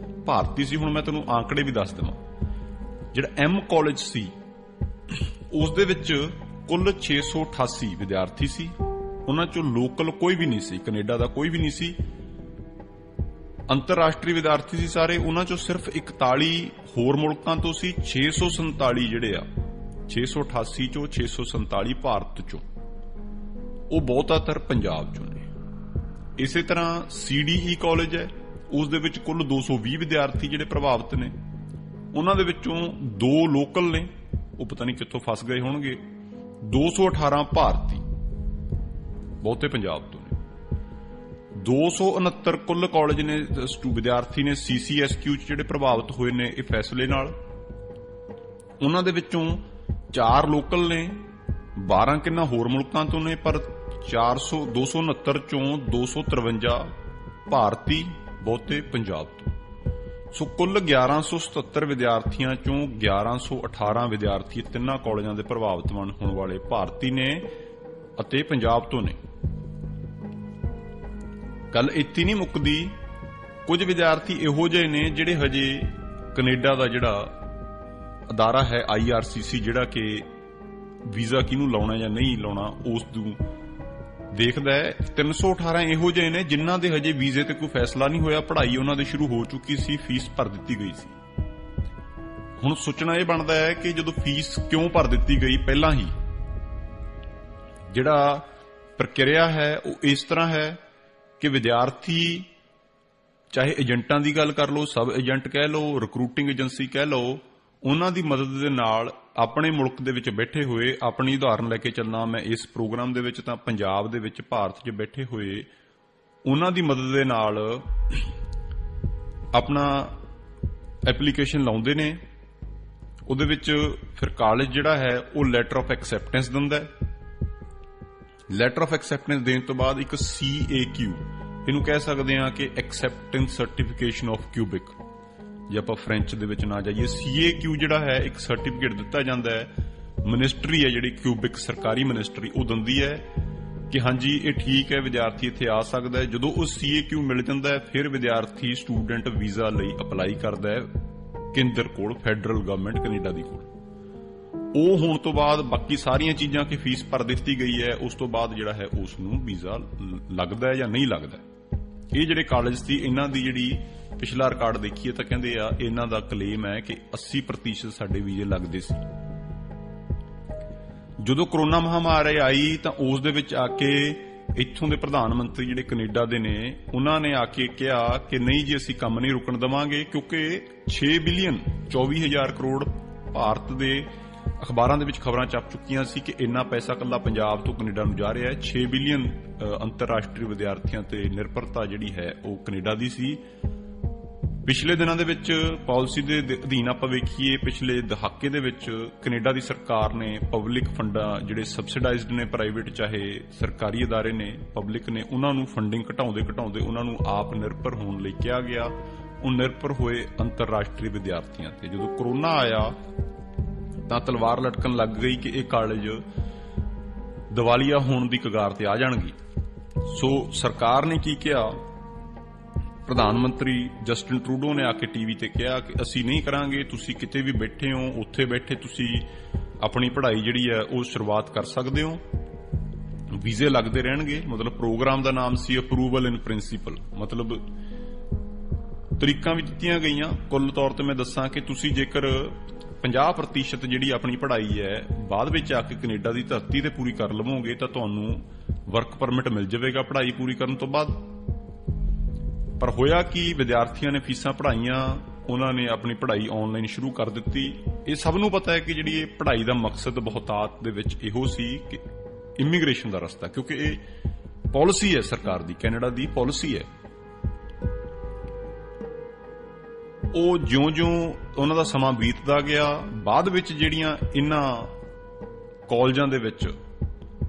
A: ਭਾਰਤੀ ਸੀ। ਹੁਣ ਮੈਂ ਤੁਹਾਨੂੰ ਆંકੜੇ ਵੀ ਦੱਸ ਦੇਵਾਂ। ਜਿਹੜਾ M ਕਾਲਜ ਸੀ ਉਸ ਦੇ ਵਿੱਚ ਕੁੱਲ 688 ਵਿਦਿਆਰਥੀ ਸੀ। ਉਹਨਾਂ ਚੋਂ ਲੋਕਲ ਕੋਈ ਵੀ ਨਹੀਂ ਸੀ, ਕੈਨੇਡਾ ਦਾ ਕੋਈ ਵੀ ਨਹੀਂ ਸੀ। ਅੰਤਰਰਾਸ਼ਟਰੀ ਵਿਦਿਆਰਥੀ ਸੀ ਸਾਰੇ। ਉਹਨਾਂ ਚੋਂ ਸਿਰਫ 41 ਹੋਰ ਮੁਲਕਾਂ ਤੋਂ ਸੀ 647 ਜਿਹੜੇ ਆ 688 ਚੋਂ 647 ਭਾਰਤ ਚੋਂ, ਉਹ ਬਹੁਤਾਤਰ ਪੰਜਾਬ ਚੋਂ ਨੇ। ਇਸੇ ਤਰ੍ਹਾਂ CDE ਕਾਲਜ ਹੈ, ਉਸ ਦੇ ਵਿੱਚ ਕੁੱਲ 220 ਵਿਦਿਆਰਥੀ ਜਿਹੜੇ ਪ੍ਰਭਾਵਿਤ ਨੇ। ਉਹਨਾਂ ਦੇ ਵਿੱਚੋਂ 2 ਲੋਕਲ ਨੇ, ਉਹ ਪਤਾ ਨਹੀਂ ਕਿੱਥੋਂ ਫਸ ਗਏ ਹੋਣਗੇ। 218 ਭਾਰਤੀ, ਬਹੁਤੇ ਪੰਜਾਬ ਤੋਂ ਨੇ। 269 ਕੁੱਲ ਕਾਲਜ ਨੇ, ਵਿਦਿਆਰਥੀ ਨੇ CCSQ ਚ ਜਿਹੜੇ ਪ੍ਰਭਾਵਿਤ ਹੋਏ ਨੇ ਇਹ ਫੈਸਲੇ ਨਾਲ। ਉਹਨਾਂ ਦੇ ਵਿੱਚੋਂ 4 ਲੋਕਲ ਨੇ, 12 ਕਿੰਨਾ ਹੋਰ ਮੁਲਕਾਂ ਤੋਂ ਨੇ, ਪਰ 269 ਚੋਂ 253 ਭਾਰਤੀ, ਬਹੁਤੇ ਪੰਜਾਬ ਤੋਂ। ਸੋ ਕੁੱਲ 1177 ਵਿਦਿਆਰਥੀਆਂ ਚੋਂ 1118 ਵਿਦਿਆਰਥੀ ਤਿੰਨਾਂ ਕਾਲਜਾਂ ਦੇ ਪ੍ਰਭਾਵਿਤ ਹੋਣ ਵਾਲੇ ਭਾਰਤੀ ਨੇ ਅਤੇ ਪੰਜਾਬ ਤੋਂ ਨੇ। ਗੱਲ ਇੱਥੇ ਨਹੀਂ ਮੁੱਕਦੀ, ਕੁਝ ਵਿਦਿਆਰਥੀ ਇਹੋ ਜਿਹੇ ਨੇ ਜਿਹੜੇ ਹਜੇ ਕੈਨੇਡਾ ਦਾ ਜਿਹੜਾ ਅਦਾਰਾ ਹੈ IRCC, ਜਿਹੜਾ ਕਿ ਵੀਜ਼ਾ ਕਿਹਨੂੰ ਲਾਉਣਾ ਜਾਂ ਨਹੀਂ ਲਾਉਣਾ ਉਸ ਨੂੰ ਦੇਖਦਾ ਹੈ, 318 ਇਹੋ ਜਿਹੇ ਨੇ ਜਿਨ੍ਹਾਂ ਦੇ ਹਜੇ ਵੀਜ਼ੇ ਤੇ ਕੋਈ ਫੈਸਲਾ ਨਹੀਂ ਹੋਇਆ, ਪੜ੍ਹਾਈ ਉਹਨਾਂ ਦੀ ਸ਼ੁਰੂ ਹੋ ਚੁੱਕੀ ਸੀ, ਫੀਸ ਭਰ ਦਿੱਤੀ ਗਈ ਸੀ। ਹੁਣ ਸੋਚਣਾ ਇਹ ਬਣਦਾ ਹੈ ਕਿ ਜਦੋਂ ਫੀਸ ਕਿਉਂ ਭਰ ਦਿੱਤੀ ਗਈ ਪਹਿਲਾਂ ਹੀ, ਜਿਹੜਾ ਪ੍ਰਕਿਰਿਆ ਹੈ ਉਹ ਇਸ ਤਰ੍ਹਾਂ ਹੈ ਕਿ ਵਿਦਿਆਰਥੀ, ਚਾਹੇ ਏਜੰਟਾਂ ਦੀ ਗੱਲ ਕਰ ਲਓ, ਸਬ ਏਜੰਟ ਕਹਿ ਲਓ, ਰਿਕਰੂਟਿੰਗ ਏਜੰਸੀ ਕਹਿ ਲਓ, ਉਹਨਾਂ ਦੀ ਮਦਦ ਦੇ ਨਾਲ ਆਪਣੇ ਮੁਲਕ ਦੇ ਵਿੱਚ ਬੈਠੇ ਹੋਏ, ਆਪਣੀ ਉਦਾਹਰਨ ਲੈ ਕੇ ਚੱਲਣਾ ਮੈਂ ਇਸ ਪ੍ਰੋਗਰਾਮ ਦੇ ਵਿੱਚ, ਤਾਂ ਪੰਜਾਬ ਦੇ ਵਿੱਚ ਭਾਰਤ 'ਚ ਬੈਠੇ ਹੋਏ ਉਹਨਾਂ ਦੀ ਮਦਦ ਦੇ ਨਾਲ ਆਪਣਾ ਐਪਲੀਕੇਸ਼ਨ ਲਾਉਂਦੇ ਨੇ। ਉਹਦੇ ਵਿੱਚ ਫਿਰ ਕਾਲਜ ਜਿਹੜਾ ਹੈ ਉਹ ਲੈਟਰ ਆਫ ਐਕਸੈਪਟੈਂਸ ਦਿੰਦਾ। ਲੈਟਰ ਆਫ ਐਕਸੈਪਟੈਂਸ ਦੇਣ ਤੋਂ ਬਾਅਦ ਇੱਕ CAQ, ਇਹਨੂੰ ਕਹਿ ਸਕਦੇ ਹਾਂ ਕਿ ਐਕਸੈਪਟੈਂਸ ਸਰਟੀਫਿਕੇਸ਼ਨ ਆਫ ਕਿਊਬਿਕ, ਜੇ ਆਪਾਂ ਫ੍ਰੈਂਚ ਦੇ ਵਿੱਚ ਨਾ ਜਾਈਏ। CAQ ਜਿਹੜਾ ਹੈ ਇੱਕ ਸਰਟੀਫਿਕੇਟ ਦਿੱਤਾ ਜਾਂਦਾ ਹੈ, ਮਿਨਿਸਟਰੀ ਹੈ ਜਿਹੜੀ ਕਿਊਬਿਕ ਸਰਕਾਰੀ ਮਿਨਿਸਟਰੀ, ਉਹ ਦਿੰਦੀ ਹੈ ਕਿ ਹਾਂਜੀ ਇਹ ਠੀਕ ਹੈ, ਵਿਦਿਆਰਥੀ ਇੱਥੇ ਆ ਸਕਦਾ ਹੈ। ਜਦੋਂ ਉਹ CAQ ਮਿਲ ਜਾਂਦਾ ਹੈ ਫਿਰ ਵਿਦਿਆਰਥੀ ਸਟੂਡੈਂਟ ਵੀਜ਼ਾ ਲਈ ਅਪਲਾਈ ਕਰਦਾ ਹੈ ਕੇਂਦਰ ਕੋਲ, ਫੈਡਰਲ ਗਵਰਨਮੈਂਟ ਕੈਨੇਡਾ ਦੀ ਕੋਲ। ਉਹ ਹੋਣ ਤੋਂ ਬਾਅਦ ਬਾਕੀ ਸਾਰੀਆਂ ਚੀਜ਼ਾਂ ਕਿ ਫੀਸ ਭਰ ਦਿੱਤੀ ਗਈ ਹੈ, ਉਸ ਤੋਂ ਬਾਅਦ ਜਿਹੜਾ ਹੈ ਉਸ ਨੂੰ ਵੀਜ਼ਾ ਲੱਗਦਾ ਹੈ ਜਾਂ ਨਹੀਂ ਲੱਗਦਾ। ਇਹ ਜਿਹੜੇ ਕਾਲਜ ਸੀ ਇਹਨਾਂ ਦੀ ਜਿਹੜੀ ਪਿਛਲਾ ਰਿਕਾਰਡ ਦੇਖੀਏ ਤਾਂ ਕਹਿੰਦੇ ਆ, ਇਹਨਾਂ ਦਾ ਕਲੇਮ ਹੈ ਕਿ 80% ਸਾਡੇ ਵੀਜ਼ੇ ਲੱਗਦੇ ਸੀ। ਜਦੋਂ ਕਰੋਨਾ ਮਹਾਮਾਰੀ ਆਈ ਤਾਂ ਉਸ ਦੇ ਵਿੱਚ ਆ ਕੇ ਇੱਥੋਂ ਦੇ ਪ੍ਰਧਾਨ ਮੰਤਰੀ ਜਿਹੜੇ ਕੈਨੇਡਾ ਦੇ ਨੇ, ਉਹਨਾਂ ਨੇ ਆ ਕੇ ਕਿਹਾ ਕਿ ਨਹੀਂ ਜੀ ਅਸੀਂ ਕੰਮ ਨਹੀਂ ਰੁਕਣ ਦੇਵਾਂਗੇ, ਕਿਉਂਕਿ 6 ਬਿਲੀਅਨ 24,000 ਕਰੋੜ ਭਾਰਤ ਦੇ ਅਖਬਾਰਾਂ ਦੇ ਵਿੱਚ ਖਬਰਾਂ ਛਪ ਚੁੱਕੀਆਂ ਸੀ ਕਿ ਇੰਨਾ ਪੈਸਾ ਇਕੱਲਾ ਪੰਜਾਬ ਤੋਂ ਕੈਨੇਡਾ ਨੂੰ ਜਾ ਰਿਹਾ ਹੈ। 6 ਬਿਲੀਅਨ ਅੰਤਰਰਾਸ਼ਟਰੀ ਵਿਦਿਆਰਥੀਆਂ ਤੇ ਨਿਰਭਰਤਾ ਜਿਹੜੀ ਹੈ ਉਹ ਕੈਨੇਡਾ ਦੀ ਸੀ। ਪਿਛਲੇ ਦਿਨਾਂ ਦੇ ਵਿੱਚ ਪਾਲਿਸੀ ਦੇ ਅਧੀਨ ਆਪਾਂ ਵੇਖੀਏ, ਪਿਛਲੇ ਦਹਾਕੇ ਦੇ ਵਿੱਚ ਕੈਨੇਡਾ ਦੀ ਸਰਕਾਰ ਨੇ ਪਬਲਿਕ ਫੰਡਾਂ ਜਿਹੜੇ ਸਬਸਿਡਾਈਜ਼ਡ ਨੇ, ਪ੍ਰਾਈਵੇਟ ਚਾਹੇ ਸਰਕਾਰੀ ਅਦਾਰੇ ਨੇ, ਪਬਲਿਕ ਨੇ, ਉਹਨਾਂ ਨੂੰ ਫੰਡਿੰਗ ਘਟਾਉਂਦੇ ਉਹਨਾਂ ਨੂੰ ਆਪ ਨਿਰਭਰ ਹੋਣ ਲਈ ਕਿਹਾ ਗਿਆ। ਉਹ ਨਿਰਭਰ ਹੋਏ ਅੰਤਰਰਾਸ਼ਟਰੀ ਵਿਦਿਆਰਥੀਆਂ ਤੇ। ਜਦੋਂ ਕਰੋਨਾ ਆਇਆ ਤਾਂ ਤਲਵਾਰ ਲਟਕਣ ਲੱਗ ਗਈ ਕਿ ਇਹ ਕਾਲਜ ਦਿਵਾਲੀਆ ਹੋਣ ਦੀ ਕਗਾਰ ਤੇ ਆ ਜਾਣਗੇ। ਸੋ ਸਰਕਾਰ ਨੇ ਕੀ ਕਿਹਾ, ਪ੍ਰਧਾਨ ਮੰਤਰੀ ਜਸਟਿਨ ਟਰੂਡੋ ਨੇ ਆ ਕੇ ਟੀਵੀ ਤੇ ਕਿਹਾ ਕਿ ਅਸੀਂ ਨਹੀਂ ਕਰਾਂਗੇ, ਤੁਸੀਂ ਕਿਤੇ ਵੀ ਬੈਠੇ ਹੋ ਉੱਥੇ ਬੈਠੇ ਤੁਸੀਂ ਆਪਣੀ ਪੜ੍ਹਾਈ ਜਿਹੜੀ ਹੈ ਉਹ ਸ਼ੁਰੂਆਤ ਕਰ ਸਕਦੇ ਹੋ, ਵੀਜ਼ੇ ਲੱਗਦੇ ਰਹਿਣਗੇ। ਮਤਲਬ ਪ੍ਰੋਗਰਾਮ ਦਾ ਨਾਮ ਸੀ ਅਪਰੂਵਲ ਇਨ ਪ੍ਰਿੰਸੀਪਲ, ਮਤਲਬ ਤਰੀਕਾਂ ਵੀ ਦਿੱਤੀਆਂ ਗਈਆਂ। ਕੁੱਲ ਤੌਰ ਤੇ ਮੈਂ ਦੱਸਾਂ ਕਿ ਤੁਸੀਂ ਜੇਕਰ 50% ਜਿਹੜੀ ਆਪਣੀ ਪੜ੍ਹਾਈ ਹੈ ਬਾਅਦ ਵਿੱਚ ਆ ਕੇ ਕੈਨੇਡਾ ਦੀ ਧਰਤੀ ਤੇ ਪੂਰੀ ਕਰ ਲਵੋਗੇ ਤਾਂ ਤੁਹਾਨੂੰ ਵਰਕ ਪਰਮਿਟ ਮਿਲ ਜਾਵੇਗਾ ਪੜ੍ਹਾਈ ਪੂਰੀ ਕਰਨ ਤੋਂ ਬਾਅਦ। ਪਰ ਹੋਇਆ ਕਿ ਵਿਦਿਆਰਥੀਆਂ ਨੇ ਫੀਸਾਂ ਪੜ੍ਹਾਈਆਂ, ਉਹਨਾਂ ਨੇ ਆਪਣੀ ਪੜ੍ਹਾਈ ਆਨਲਾਈਨ ਸ਼ੁਰੂ ਕਰ ਦਿੱਤੀ। ਇਹ ਸਭ ਨੂੰ ਪਤਾ ਹੈ ਕਿ ਜਿਹੜੀ ਇਹ ਪੜ੍ਹਾਈ ਦਾ ਮਕਸਦ ਬਹੁਤਾਤ ਦੇ ਵਿੱਚ ਇਹੋ ਸੀ ਕਿ ਇਮੀਗ੍ਰੇਸ਼ਨ ਦਾ ਰਸਤਾ, ਕਿਉਂਕਿ ਇਹ ਪਾਲਿਸੀ ਹੈ ਸਰਕਾਰ ਦੀ, ਕੈਨੇਡਾ ਦੀ ਪਾਲਿਸੀ ਹੈ। ਉਹ ਜਿਉਂ-ਜਿਉਂ ਉਹਨਾਂ ਦਾ ਸਮਾਂ ਬੀਤਦਾ ਗਿਆ, ਬਾਅਦ ਵਿੱਚ ਜਿਹੜੀਆਂ ਇਹਨਾਂ ਕਾਲਜਾਂ ਦੇ ਵਿੱਚ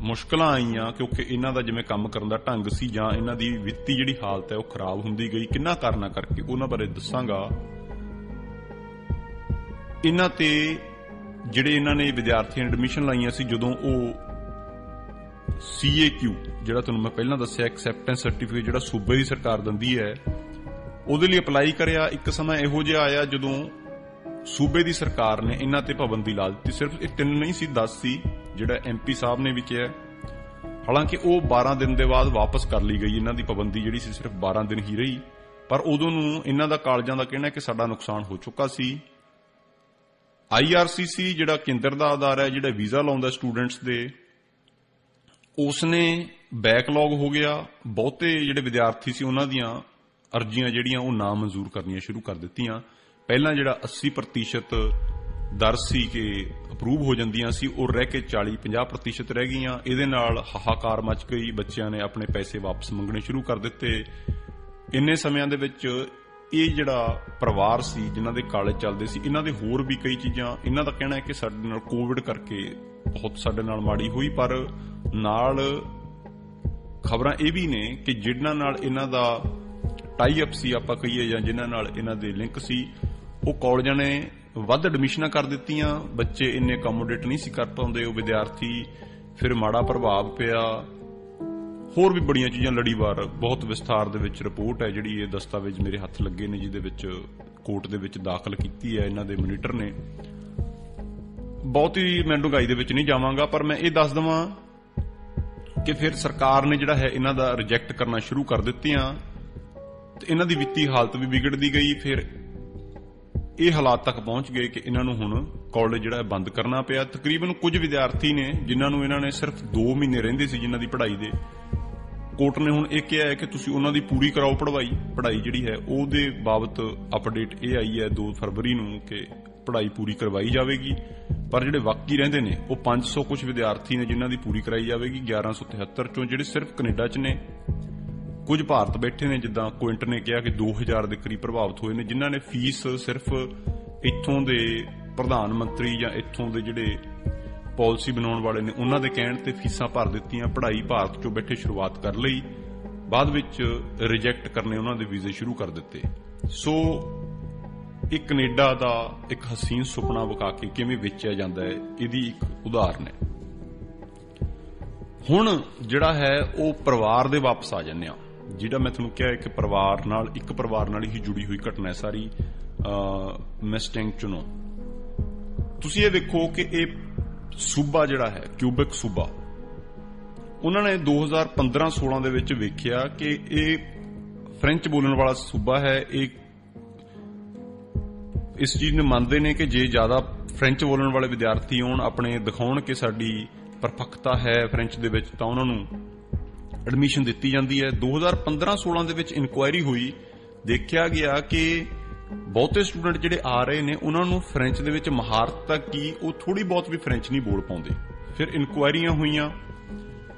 A: ਮੁਸ਼ਕਲਾਂ ਆਈਆਂ, ਕਿਉਂਕਿ ਇਹਨਾਂ ਦਾ ਜਿਵੇਂ ਕੰਮ ਕਰਨ ਦਾ ਢੰਗ ਸੀ ਜਾਂ ਇਹਨਾਂ ਦੀ ਵਿੱਤੀ ਜਿਹੜੀ ਹਾਲਤ ਹੈ ਉਹ ਖਰਾਬ ਹੁੰਦੀ ਗਈ, ਕਿੰਨਾ ਕਾਰਨਾਂ ਕਰਕੇ ਉਹਨਾਂ ਬਾਰੇ ਦੱਸਾਂਗਾ। ਇਹਨਾਂ ਤੇ ਜਿਹੜੇ ਇਹਨਾਂ ਨੇ ਵਿਦਿਆਰਥੀਆਂ ਨੇ ਐਡਮਿਸ਼ਨ ਲਾਈਆਂ ਸੀ, ਜਦੋਂ ਉਹ CAQ ਜਿਹੜਾ ਤੁਹਾਨੂੰ ਮੈਂ ਪਹਿਲਾਂ ਦੱਸਿਆ ਐਕਸੈਪਟੈਂਸ ਸਰਟੀਫਿਕੇਟ ਜਿਹੜਾ ਸੂਬੇ ਦੀ ਸਰਕਾਰ ਦਿੰਦੀ ਹੈ, ਉਹਦੇ ਲਈ ਅਪਲਾਈ ਕਰਿਆ। ਇੱਕ ਸਮਾਂ ਇਹੋ ਜਿਹਾ ਆਇਆ ਜਦੋਂ ਸੂਬੇ ਦੀ ਸਰਕਾਰ ਨੇ ਇਹਨਾਂ ਤੇ ਪਾਬੰਦੀ ਲਾ ਦਿੱਤੀ। ਸਿਰਫ ਇਹ 3 ਨਹੀਂ ਸੀ, 10 ਸੀ, ਜਿਹੜਾ MP ਸਾਹਿਬ ਨੇ ਵੀ ਕਿਹਾ। ਹਾਲਾਂਕਿ ਉਹ 12 ਦਿਨ ਦੇ ਬਾਅਦ ਵਾਪਸ ਕਰ ਲਈ ਗਈ, ਇਹਨਾਂ ਦੀ ਪਾਬੰਦੀ ਜਿਹੜੀ ਸੀ ਸਿਰਫ 12 ਦਿਨ ਹੀ ਰਹੀ। ਪਰ ਉਦੋਂ ਨੂੰ ਇਹਨਾਂ ਦਾ ਕਾਲਜਾਂ ਦਾ ਕਹਿਣਾ ਕਿ ਸਾਡਾ ਨੁਕਸਾਨ ਹੋ ਚੁੱਕਾ ਸੀ, IRCC ਜਿਹੜਾ ਕੇਂਦਰ ਦਾ ਅਦਾਰਾ ਹੈ ਜਿਹੜਾ ਵੀਜ਼ਾ ਲਾਉਂਦਾ ਸਟੂਡੈਂਟਸ ਦੇ, ਉਸਨੇ ਬੈਕਲੌਗ ਹੋ ਗਿਆ। ਬਹੁਤੇ ਜਿਹੜੇ ਵਿਦਿਆਰਥੀ ਸੀ ਉਹਨਾਂ ਦੀਆਂ ਅਰਜ਼ੀਆਂ ਜਿਹੜੀਆਂ ਉਹ ਨਾ ਮਨਜ਼ੂਰ ਕਰਨੀਆਂ ਸ਼ੁਰੂ ਕਰ ਦਿੱਤੀਆਂ। ਪਹਿਲਾਂ ਜਿਹੜਾ 80% ਦਰ ਸੀ ਕਿ ਅਪਰੂਵ ਹੋ ਜਾਂਦੀਆਂ ਸੀ, ਉਹ ਰਹਿ ਕੇ 40-50% ਰਹਿ ਗਈਆਂ। ਇਹਦੇ ਨਾਲ ਹਾਹਾਕਾਰ ਮਚ ਗਈ, ਬੱਚਿਆਂ ਨੇ ਆਪਣੇ ਪੈਸੇ ਵਾਪਸ ਮੰਗਣੇ ਸ਼ੁਰੂ ਕਰ ਦਿੱਤੇ। ਇੰਨੇ ਸਮਿਆਂ ਦੇ ਵਿੱਚ ਇਹ ਜਿਹੜਾ ਪਰਿਵਾਰ ਸੀ ਜਿਨ੍ਹਾਂ ਦੇ ਕਾਲਜ ਚੱਲਦੇ ਸੀ, ਇਹਨਾਂ ਦੇ ਹੋਰ ਵੀ ਕਈ ਚੀਜ਼ਾਂ, ਇਹਨਾਂ ਦਾ ਕਹਿਣਾ ਹੈ ਕਿ ਸਾਡੇ ਨਾਲ ਕੋਵਿਡ ਕਰਕੇ ਬਹੁਤ ਸਾਡੇ ਨਾਲ ਮਾੜੀ ਹੋਈ, ਪਰ ਨਾਲ ਖਬਰਾਂ ਇਹ ਵੀ ਨੇ ਕਿ ਜਿਨ੍ਹਾਂ ਨਾਲ ਇਹਨਾਂ ਦਾ ਟਾਈ ਅਪ ਸੀ ਆਪਾਂ ਕਹੀਏ, ਜਾਂ ਜਿਨ੍ਹਾਂ ਨਾਲ ਇਹਨਾਂ ਦੇ ਲਿੰਕ ਸੀ, ਉਹ ਕਾਲਜਾਂ ਨੇ ਵੱਧ ਐਡਮਿਸ਼ਨਾਂ ਕਰ ਦਿੱਤੀਆਂ। ਬੱਚੇ ਇੰਨੇ ਅਕੋਮੋਡੇਟ ਨਹੀਂ ਸੀ ਕਰ ਪਾਉਂਦੇ ਉਹ ਵਿਦਿਆਰਥੀ, ਫਿਰ ਮਾੜਾ ਪ੍ਰਭਾਵ ਪਿਆ। ਹੋਰ ਵੀ ਬੜੀਆਂ ਚੀਜ਼ਾਂ ਲੜੀਵਾਰ ਬਹੁਤ ਵਿਸਥਾਰ ਦੇ ਵਿੱਚ ਰਿਪੋਰਟ ਹੈ ਜਿਹੜੀ ਇਹ ਦਸਤਾਵੇਜ਼ ਮੇਰੇ ਹੱਥ ਲੱਗੇ ਨੇ, ਜਿਹਦੇ ਵਿੱਚ ਕੋਰਟ ਦੇ ਵਿੱਚ ਦਾਖਲ ਕੀਤੀ ਹੈ ਇਹਨਾਂ ਦੇ ਮੋਨੀਟਰ ਨੇ। ਬਹੁਤੀ ਮੈਂ ਡੂੰਘਾਈ ਦੇ ਵਿੱਚ ਨਹੀਂ ਜਾਵਾਂਗਾ, ਪਰ ਮੈਂ ਇਹ ਦੱਸ ਦੇਵਾਂ ਕਿ ਫਿਰ ਸਰਕਾਰ ਨੇ ਜਿਹੜਾ ਹੈ ਇਹਨਾਂ ਦਾ ਰਿਜੈਕਟ ਕਰਨਾ ਸ਼ੁਰੂ ਕਰ ਦਿੱਤੀਆਂ ਤੇ ਇਹਨਾਂ ਦੀ ਵਿੱਤੀ ਹਾਲਤ ਵੀ ਵਿਗੜਦੀ ਗਈ। ਫਿਰ ਇਹ ਹਾਲਾਤ ਤੱਕ ਪਹੁੰਚ ਗਏ ਕਿ ਇਹਨਾਂ ਨੂੰ ਹੁਣ ਕਾਲਜ ਜਿਹੜਾ ਬੰਦ ਕਰਨਾ ਪਿਆ। ਤਕਰੀਬਨ ਕੁਝ ਵਿਦਿਆਰਥੀ ਨੇ ਜਿਨ੍ਹਾਂ ਨੂੰ ਇਹਨਾਂ ਨੇ ਸਿਰਫ 2 ਮਹੀਨੇ ਰਹਿੰਦੇ ਸੀ ਜਿਨ੍ਹਾਂ ਦੀ ਪੜ੍ਹਾਈ ਦੇ, ਕੋਰਟ ਨੇ ਹੁਣ ਇਹ ਕਿਹਾ ਹੈ ਕਿ ਤੁਸੀਂ ਉਹਨਾਂ ਦੀ ਪੂਰੀ ਕਰਾਓ ਪੜ੍ਹਾਈ ਜਿਹੜੀ ਹੈ। ਉਹਦੇ ਬਾਬਤ ਅਪਡੇਟ ਇਹ ਆਈ ਹੈ 2 ਫਰਵਰੀ ਨੂੰ ਕਿ ਪੜ੍ਹਾਈ ਪੂਰੀ ਕਰਵਾਈ ਜਾਵੇਗੀ, ਪਰ ਜਿਹੜੇ ਬਾਕੀ ਰਹਿੰਦੇ ਨੇ ਉਹ 500 ਕੁਝ ਵਿਦਿਆਰਥੀ ਨੇ ਜਿਨ੍ਹਾਂ ਦੀ ਪੂਰੀ ਕਰਾਈ ਜਾਵੇਗੀ। 1173 ਚੋਂ ਜਿਹੜੇ ਸਿਰਫ ਕੈਨੇਡਾ 'ਚ ਨੇ, ਕੁਝ ਭਾਰਤ ਬੈਠੇ ਨੇ, ਜਿੱਦਾਂ ਕੁਇੰਟ ਨੇ ਕਿਹਾ ਕਿ 2000 ਦੇ ਕਰੀਬ ਪ੍ਰਭਾਵਿਤ ਹੋਏ ਨੇ, ਜਿਨ੍ਹਾਂ ਨੇ ਫੀਸ ਸਿਰਫ ਇੱਥੋਂ ਦੇ ਪ੍ਰਧਾਨ ਮੰਤਰੀ ਜਾਂ ਇੱਥੋਂ ਦੇ ਜਿਹੜੇ ਪਾਲਿਸੀ ਬਣਾਉਣ ਵਾਲੇ ਨੇ ਉਹਨਾਂ ਦੇ ਕਹਿਣ ਤੇ ਫੀਸਾਂ ਭਰ ਦਿੱਤੀਆਂ। ਪੜ੍ਹਾਈ ਭਾਰਤ 'ਚੋਂ ਬੈਠੇ ਸ਼ੁਰੂਆਤ ਕਰ ਲਈ, ਬਾਅਦ ਵਿੱਚ ਰਿਜੈਕਟ ਕਰਨੇ ਉਹਨਾਂ ਦੇ ਵੀਜ਼ੇ ਸ਼ੁਰੂ ਕਰ ਦਿੱਤੇ। ਸੋ ਇਹ ਕੈਨੇਡਾ ਦਾ ਇੱਕ ਹਸੀਨ ਸੁਪਨਾ ਵਿਖਾ ਕੇ ਕਿਵੇਂ ਵੇਚਿਆ ਜਾਂਦਾ ਹੈ, ਇਹਦੀ ਇੱਕ ਉਦਾਹਰਨ ਹੈ। ਹੁਣ ਜਿਹੜਾ ਹੈ ਉਹ ਪਰਿਵਾਰ ਦੇ ਵਾਪਸ ਆ ਜਾਂਦੇ ਆ। ਜਿਹੜਾ ਮੈਂ ਤੁਹਾਨੂੰ ਕਿਹਾ ਕਿ ਪਰਿਵਾਰ ਨਾਲ ਹੀ ਜੁੜੀ ਹੋਈ ਘਟਨਾ ਹੈ ਸਾਰੀ ਮੈਸਟੈਂਗ ਚੁਣੋ। ਤੁਸੀਂ ਇਹ ਵੇਖੋ ਕਿ ਇਹ ਸੂਬਾ ਜਿਹੜਾ ਹੈ ਕਿਊਬਿਕ ਸੂਬਾ, ਉਹਨਾਂ ਨੇ 2015-16 ਦੇ ਵਿੱਚ ਵੇਖਿਆ ਕਿ ਇਹ ਫ੍ਰੈਂਚ ਬੋਲਣ ਵਾਲਾ ਸੂਬਾ ਹੈ। ਇਹ ਇਸ ਚੀਜ਼ ਨੂੰ ਮੰਨਦੇ ਨੇ ਕਿ ਜੇ ਜ਼ਿਆਦਾ ਫ੍ਰੈਂਚ ਬੋਲਣ ਵਾਲੇ ਵਿਦਿਆਰਥੀ ਆਉਣ, ਆਪਣੇ ਦਿਖਾਉਣ ਕਿ ਸਾਡੀ ਪਰਫੈਕਟਤਾ ਹੈ ਫ੍ਰੈਂਚ ਦੇ ਵਿੱਚ, ਤਾਂ ਉਹਨਾਂ ਨੂੰ ਐਡਮਿਸ਼ਨ ਦਿੱਤੀ ਜਾਂਦੀ ਹੈ। 2015-16 ਦੇ ਵਿੱਚ ਇਨਕੁਆਇਰੀ ਹੋਈ, ਦੇਖਿਆ ਗਿਆ ਕਿ ਬਹੁਤੇ ਸਟੂਡੈਂਟ ਜਿਹੜੇ ਆ ਰਹੇ ਨੇ ਉਹਨਾਂ ਨੂੰ ਫ੍ਰੈਂਚ ਦੇ ਵਿੱਚ ਮਹਾਰਤ ਤਾਂ ਕੀ, ਉਹ ਥੋੜੀ ਬਹੁਤ ਵੀ ਫ੍ਰੈਂਚ ਨਹੀਂ ਬੋਲ ਪਾਉਂਦੇ। ਫਿਰ ਇਨਕੁਆਇਰੀਆਂ ਹੋਈਆਂ,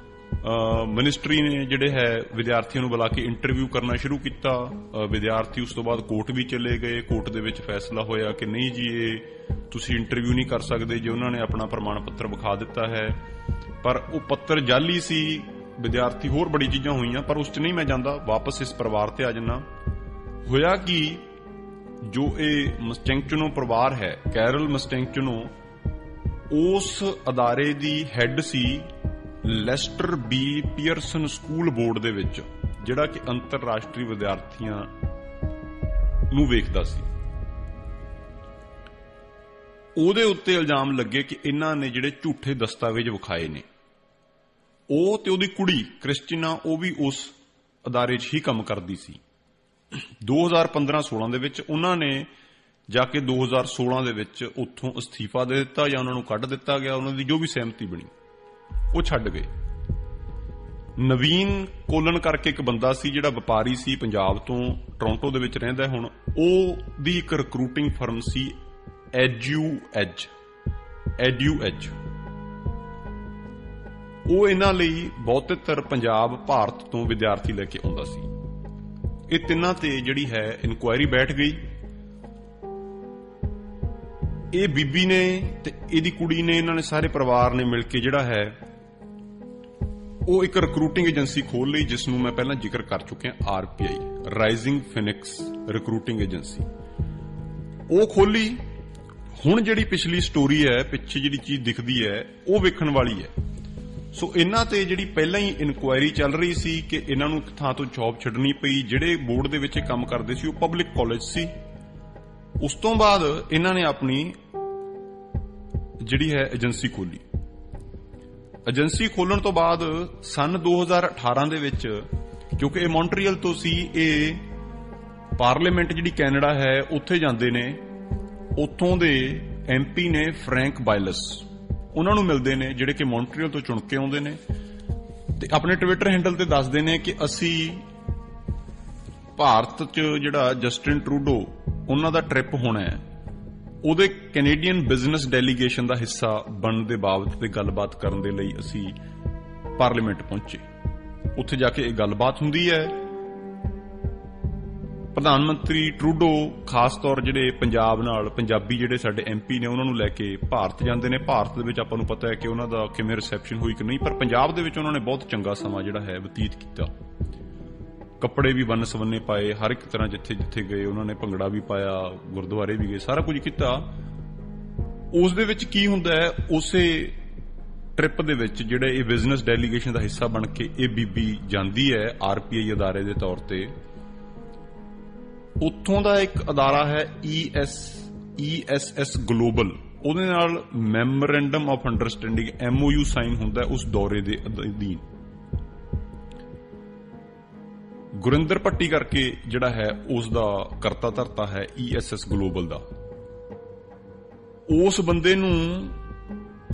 A: ਮਿਨਿਸਟਰੀ ਨੇ ਜਿਹੜੇ ਹੈ ਵਿਦਿਆਰਥੀਆਂ ਨੂੰ ਬੁਲਾ ਕੇ ਇੰਟਰਵਿਊ ਕਰਨਾ ਸ਼ੁਰੂ ਕੀਤਾ। ਵਿਦਿਆਰਥੀ ਉਸ ਤੋਂ ਬਾਅਦ ਕੋਰਟ ਵੀ ਚਲੇ ਗਏ। ਕੋਰਟ ਦੇ ਵਿੱਚ ਫੈਸਲਾ ਹੋਇਆ ਕਿ ਨਹੀਂ ਜੀ, ਇਹ ਤੁਸੀਂ ਇੰਟਰਵਿਊ ਨਹੀਂ ਕਰ ਸਕਦੇ ਜੇ ਉਹਨਾਂ ਨੇ ਆਪਣਾ ਪ੍ਰਮਾਣ ਪੱਤਰ ਵਿਖਾ ਦਿੱਤਾ ਹੈ, ਪਰ ਉਹ ਪੱਤਰ ਜਾਲੀ ਸੀ। ਵਿਦਿਆਰਥੀ ਹੋਰ ਬੜੀ ਚੀਜ਼ਾਂ ਹੋਈਆਂ, ਪਰ ਉਸ 'ਚ ਨਹੀਂ ਮੈਂ ਜਾਂਦਾ। ਵਾਪਸ ਇਸ ਪਰਿਵਾਰ ਤੇ ਆ ਜਾਣਾ। ਹੋਇਆ ਕਿ ਜੋ ਇਹ ਮਸਟੈਂਕਚਨੋ ਪਰਿਵਾਰ ਹੈ, ਕੈਰਲ ਮਸਟੈਂਕਚਨੋ, ਉਸ ਅਦਾਰੇ ਦੀ ਹੈੱਡ ਸੀ Lester B Pearson school board ਦੇ ਵਿੱਚ, ਜਿਹੜਾ ਕਿ ਅੰਤਰਰਾਸ਼ਟਰੀ ਵਿਦਿਆਰਥੀਆਂ ਨੂੰ ਵੇਖਦਾ ਸੀ। ਉਹਦੇ ਉੱਤੇ ਇਲਜ਼ਾਮ ਲੱਗੇ ਕਿ ਇਹਨਾਂ ਨੇ ਜਿਹੜੇ ਝੂਠੇ ਦਸਤਾਵੇਜ਼ ਵਿਖਾਏ ਨੇ। ਉਹ ਤੇ ਉਹਦੀ ਕੁੜੀ ਕ੍ਰਿਸਟੀਨਾ, ਉਹ ਵੀ ਉਸ ਅਦਾਰੇ 'ਚ ਹੀ ਕੰਮ ਕਰਦੀ ਸੀ। 2015-16 ਦੇ ਵਿੱਚ ਉਹਨਾਂ ਨੇ ਜਾ ਕੇ 2016 ਦੇ ਵਿੱਚ ਉੱਥੋਂ ਅਸਤੀਫਾ ਦੇ ਦਿੱਤਾ ਜਾਂ ਉਹਨਾਂ ਨੂੰ ਕੱਢ ਦਿੱਤਾ ਗਿਆ। ਉਹਨਾਂ ਦੀ ਜੋ ਵੀ ਸਹਿਮਤੀ ਬਣੀ ਉਹ ਛੱਡ ਗਏ। ਨਵੀਨ ਕੋਲਨ ਕਰਕੇ ਇੱਕ ਬੰਦਾ ਸੀ ਜਿਹੜਾ ਵਪਾਰੀ ਸੀ, ਪੰਜਾਬ ਤੋਂ, ਟੋਰਾਂਟੋ ਦੇ ਵਿੱਚ ਰਹਿੰਦਾ ਹੁਣ। ਉਹਦੀ ਇੱਕ ਰਿਕਰੂਟਿੰਗ ਫਰਮ ਸੀ ਐਡੂਐਜ। ਉਹ ਇਹਨਾਂ ਲਈ ਬਹੁਤੇਤਰ ਪੰਜਾਬ, ਭਾਰਤ ਤੋਂ ਵਿਦਿਆਰਥੀ ਲੈ ਕੇ ਆਉਂਦਾ ਸੀ। ਇਹ ਤਿੰਨਾਂ ਤੇ ਜਿਹੜੀ ਹੈ ਇਨਕੁਆਇਰੀ ਬੈਠ ਗਈ। ਇਹ ਬੀਬੀ ਨੇ ਤੇ ਇਹਦੀ ਕੁੜੀ ਨੇ, ਇਹਨਾਂ ਨੇ ਸਾਰੇ ਪਰਿਵਾਰ ਨੇ ਮਿਲ ਕੇ ਜਿਹੜਾ ਹੈ ਉਹ ਇੱਕ ਰਿਕਰੂਟਿੰਗ ਏਜੰਸੀ ਖੋਲ ਲਈ, ਜਿਸ ਨੂੰ ਮੈਂ ਪਹਿਲਾਂ ਜ਼ਿਕਰ ਕਰ ਚੁੱਕਿਆ, RPI, rising Phoenix recruiting agency. ਉਹ ਖੋਲੀ। ਹੁਣ ਜਿਹੜੀ ਪਿਛਲੀ ਸਟੋਰੀ ਹੈ, ਪਿੱਛੇ ਜਿਹੜੀ ਚੀਜ਼ ਦਿਖਦੀ ਹੈ, ਉਹ ਵੇਖਣ ਵਾਲੀ ਹੈ। ਸੋ ਇਹਨਾਂ ਤੇ ਜਿਹੜੀ ਪਹਿਲਾਂ ਹੀ ਇਨਕੁਆਇਰੀ ਚੱਲ ਰਹੀ ਸੀ ਕਿ ਇਹਨਾਂ ਨੂੰ ਇੱਕ ਥਾਂ ਤੋਂ ਜੌਬ ਛੱਡਣੀ ਪਈ। ਜਿਹੜੇ ਬੋਰਡ ਦੇ ਵਿੱਚ ਕੰਮ ਕਰਦੇ ਸੀ ਉਹ ਪਬਲਿਕ ਕਾਲਜ ਸੀ। ਉਸ ਤੋਂ ਬਾਅਦ ਇਹਨਾਂ ਨੇ ਆਪਣੀ ਜਿਹੜੀ ਹੈ ਏਜੰਸੀ ਖੋਲੀ। ਏਜੰਸੀ ਖੋਲਣ ਤੋਂ ਬਾਅਦ ਸਨ 2018 ਦੇ ਵਿੱਚ, ਕਿਉਂਕਿ ਇਹ ਮੌਂਟਰੀਅਲ ਤੋਂ ਸੀ, ਇਹ ਪਾਰਲੀਮੈਂਟ ਜਿਹੜੀ ਕੈਨੇਡਾ ਹੈ ਉੱਥੇ ਜਾਂਦੇ ਨੇ। ਉੱਥੋਂ ਦੇ MP ਨੇ ਫਰੈਂਕ ਬਾਇਲਸ, ਉਹਨਾਂ ਨੂੰ ਮਿਲਦੇ ਨੇ ਜਿਹੜੇ ਕਿ ਮੌਂਟਰੀਅਲ ਤੋਂ ਚੁਣ ਕੇ ਆਉਂਦੇ ਨੇ ਤੇ ਆਪਣੇ ਟਵਿੱਟਰ ਹੈਂਡਲ ਤੇ ਦੱਸਦੇ ਨੇ ਕਿ ਅਸੀਂ ਭਾਰਤ 'ਚ ਜਿਹੜਾ ਜਸਟਿਨ ਟਰੂਡੋ ਉਹਨਾਂ ਦਾ ਟ੍ਰਿਪ ਹੋਣਾ ਹੈ ਉਹਦੇ ਕੈਨੇਡੀਅਨ ਬਿਜ਼ਨਸ ਡੈਲੀਗੇਸ਼ਨ ਦਾ ਹਿੱਸਾ ਬਣਨ ਦੇ ਬਾਬਤ ਤੇ ਗੱਲਬਾਤ ਕਰਨ ਦੇ ਲਈ ਅਸੀਂ ਪਾਰਲੀਮੈਂਟ ਪਹੁੰਚੇ। ਉੱਥੇ ਜਾ ਕੇ ਇਹ ਗੱਲਬਾਤ ਹੁੰਦੀ ਹੈ। ਪ੍ਰਧਾਨ ਮੰਤਰੀ ਟਰੂਡੋ ਖਾਸ ਤੌਰ ਜਿਹੜੇ ਪੰਜਾਬ ਨਾਲ ਪੰਜਾਬੀ ਜਿਹੜੇ ਸਾਡੇ MP ਨੇ ਉਹਨਾਂ ਨੂੰ ਲੈ ਕੇ ਭਾਰਤ ਜਾਂਦੇ ਨੇ। ਭਾਰਤ ਦੇ ਵਿੱਚ ਆਪਾਂ ਨੂੰ ਪਤਾ ਹੈ ਕਿ ਉਹਨਾਂ ਦਾ ਕਿਵੇਂ ਰਿਸੈਪਸ਼ਨ ਹੋਈ ਕਿ ਨਹੀਂ, ਪਰ ਪੰਜਾਬ ਦੇ ਵਿੱਚ ਉਹਨਾਂ ਨੇ ਬਹੁਤ ਚੰਗਾ ਸਮਾਂ ਜਿਹੜਾ ਹੈ ਬਤੀਤ ਕੀਤਾ। ਕੱਪੜੇ ਵੀ ਵੰਨ ਸਵੰਨੇ ਪਾਏ, ਹਰ ਇੱਕ ਤਰ੍ਹਾਂ ਜਿੱਥੇ ਜਿੱਥੇ ਗਏ ਉਹਨਾਂ ਨੇ ਭੰਗੜਾ ਵੀ ਪਾਇਆ, ਗੁਰਦੁਆਰੇ ਵੀ ਗਏ, ਸਾਰਾ ਕੁਝ ਕੀਤਾ। ਉਸ ਦੇ ਵਿੱਚ ਕੀ ਹੁੰਦਾ ਹੈ, ਉਸੇ ਟ੍ਰਿਪ ਦੇ ਵਿੱਚ ਜਿਹੜਾ ਇਹ ਬਿਜ਼ਨਸ ਡੈਲੀਗੇਸ਼ਨ ਦਾ ਹਿੱਸਾ ਬਣ ਕੇ ਇਹ ਬੀਬੀ ਜਾਂਦੀ ਹੈ RPI ਅਦਾਰੇ ਦੇ ਤੌਰ ਤੇ। ਉੱਥੋਂ ਦਾ ਇੱਕ ਅਦਾਰਾ ਹੈ ESS ਗਲੋਬਲ, ਉਹਦੇ ਨਾਲ memorandum of understanding MOU sign ਹੁੰਦਾ ਉਸ ਦੌਰੇ ਦੇ ਅਧੀਨ। ਗੁਰਿੰਦਰ ਭੱਟੀ ਕਰਕੇ ਜਿਹੜਾ ਹੈ ਉਸ ਦਾ ਕਰਤਾ ਧਰਤਾ ਹੈ ESS ਗਲੋਬਲ ਦਾ। ਉਸ ਬੰਦੇ ਨੂੰ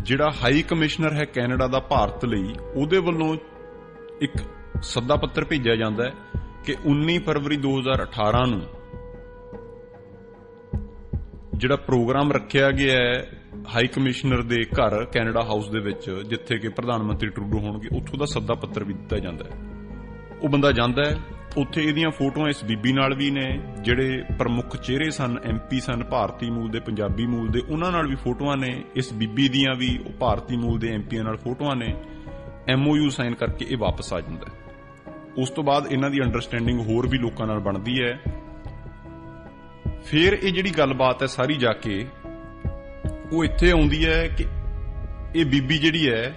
A: ਜਿਹੜਾ ਹਾਈ ਕਮਿਸ਼ਨਰ ਹੈ ਕੈਨੇਡਾ ਦਾ ਭਾਰਤ ਲਈ, ਉਹਦੇ ਵੱਲੋਂ ਇੱਕ ਸੱਦਾ ਪੱਤਰ ਭੇਜਿਆ ਜਾਂਦਾ ਹੈ ਕਿ 19 ਫਰਵਰੀ 2018 ਨੂੰ ਜਿਹੜਾ ਪ੍ਰੋਗਰਾਮ ਰੱਖਿਆ ਗਿਆ ਹੈ ਹਾਈ ਕਮਿਸ਼ਨਰ ਦੇ ਘਰ ਕੈਨੇਡਾ ਹਾਊਸ ਦੇ ਵਿੱਚ, ਜਿੱਥੇ ਕਿ ਪ੍ਰਧਾਨ ਮੰਤਰੀ ਟਰੂਡੋ ਹੋਣਗੇ, ਉੱਥੋਂ ਦਾ ਸੱਦਾ ਪੱਤਰ ਵੀ ਦਿੱਤਾ ਜਾਂਦਾ ਹੈ। ਉਹ ਬੰਦਾ ਜਾਂਦਾ ਹੈ, ਉੱਥੇ ਇਹਦੀਆਂ ਫੋਟੋਆਂ ਇਸ ਬੀਬੀ ਨਾਲ ਵੀ ਨੇ। ਜਿਹੜੇ ਪ੍ਰਮੁੱਖ ਚਿਹਰੇ ਸਨ, MP ਸਨ ਭਾਰਤੀ ਮੂਲ ਦੇ, ਪੰਜਾਬੀ ਮੂਲ ਦੇ, ਉਹਨਾਂ ਨਾਲ ਵੀ ਫੋਟੋਆਂ ਨੇ। ਇਸ ਬੀਬੀ ਦੀਆਂ ਵੀ ਉਹ ਭਾਰਤੀ ਮੂਲ ਦੇ MPਆਂ ਨਾਲ ਫੋਟੋਆਂ ਨੇ। MOU ਸਾਈਨ ਕਰਕੇ ਇਹ ਵਾਪਸ ਆ ਜਾਂਦਾ ਹੈ। ਉਸ ਤੋਂ ਬਾਅਦ ਇਹਨਾਂ ਦੀ ਅੰਡਰਸਟੈਂਡਿੰਗ ਹੋਰ ਵੀ ਲੋਕਾਂ ਨਾਲ ਬਣਦੀ ਹੈ। ਫਿਰ ਇਹ ਜਿਹੜੀ ਗੱਲਬਾਤ ਹੈ ਸਾਰੀ ਜਾ ਕੇ ਉਹ ਇੱਥੇ ਆਉਂਦੀ ਹੈ ਕਿ ਇਹ ਬੀਬੀ ਜਿਹੜੀ ਹੈ,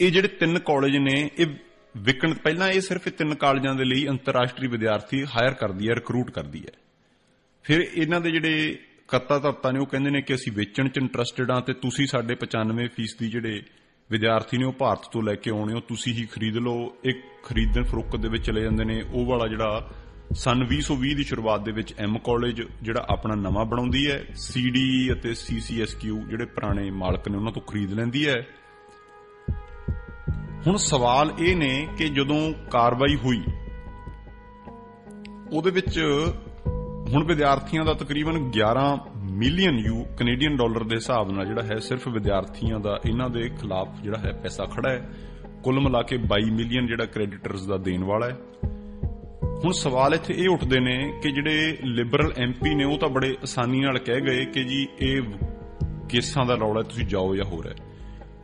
A: ਇਹ ਜਿਹੜੇ 3 ਕਾਲਜ ਨੇ ਇਹ ਵਿਕਣ ਪਹਿਲਾਂ ਇਹ ਸਿਰਫ 3 ਕਾਲਜਾਂ ਦੇ ਲਈ ਅੰਤਰਰਾਸ਼ਟਰੀ ਵਿਦਿਆਰਥੀ ਹਾਇਰ ਕਰਦੀ ਹੈ, ਰਿਕਰੂਟ ਕਰਦੀ ਹੈ। ਫਿਰ ਇਹਨਾਂ ਦੇ ਜਿਹੜੇ ਕਰਤਾ ਧਰਤਾ ਨੇ ਉਹ ਕਹਿੰਦੇ ਨੇ ਕਿ ਅਸੀਂ ਵੇਚਣ 'ਚ ਇੰਟਰਸਟਿਡ ਹਾਂ ਤੇ ਤੁਸੀਂ ਸਾਡੇ 95% ਜਿਹੜੇ ਵਿਦਿਆਰਥੀ ਨੇ ਉਹ ਭਾਰਤ ਤੋਂ ਲੈ ਕੇ ਆਉਣੇ ਹੋ, ਤੁਸੀਂ ਹੀ ਖਰੀਦ ਲਓ। ਇੱਕ ਖਰੀਦਣ ਫਰੋਖਤ ਦੇ ਵਿੱਚ ਚਲੇ ਜਾਂਦੇ ਨੇ। ਉਹ ਵਾਲਾ ਜਿਹੜਾ ਸਨ 2020 ਦੀ ਸ਼ੁਰੂਆਤ ਦੇ ਵਿੱਚ M ਕਾਲਜ ਜਿਹੜਾ ਆਪਣਾ ਨਵਾਂ ਬਣਾਉਂਦੀ ਹੈ, CD ਅਤੇ CCSQ ਜਿਹੜੇ ਪੁਰਾਣੇ ਮਾਲਕ ਨੇ ਉਹਨਾਂ ਤੋਂ ਖਰੀਦ ਲੈਂਦੀ ਹੈ। ਹੁਣ ਸਵਾਲ ਇਹ ਨੇ ਕਿ ਜਦੋਂ ਕਾਰਵਾਈ ਹੋਈ ਉਹਦੇ ਵਿੱਚ ਹੁਣ ਵਿਦਿਆਰਥੀਆਂ ਦਾ ਤਕਰੀਬਨ 11 ਮਿਲੀਅਨ ਕੈਨੇਡੀਅਨ ਡਾਲਰ ਦੇ ਹਿਸਾਬ ਨਾਲ ਜਿਹੜਾ ਹੈ ਸਿਰਫ ਵਿਦਿਆਰਥੀਆਂ ਦਾ ਇਹਨਾਂ ਦੇ ਖਿਲਾਫ ਜਿਹੜਾ ਹੈ ਪੈਸਾ ਖੜਾ ਹੈ। ਕੁੱਲ ਮਿਲਾ ਕੇ 22 ਮਿਲੀਅਨ ਜਿਹੜਾ ਕ੍ਰੈਡੀਟਰਸ ਦਾ ਦੇਣ ਵਾਲਾ ਹੈ। ਹੁਣ ਸਵਾਲ ਇੱਥੇ ਇਹ ਉੱਠਦੇ ਨੇ ਕਿ ਜਿਹੜੇ ਲਿਬਰਲ MP ਨੇ ਉਹ ਤਾਂ ਬੜੇ ਆਸਾਨੀ ਨਾਲ ਕਹਿ ਗਏ ਕਿ ਜੀ ਇਹ ਕੇਸਾਂ ਦਾ ਰੌਲਾ, ਤੁਸੀਂ ਜਾਓ ਜਾਂ ਹੋਰ ਹੈ।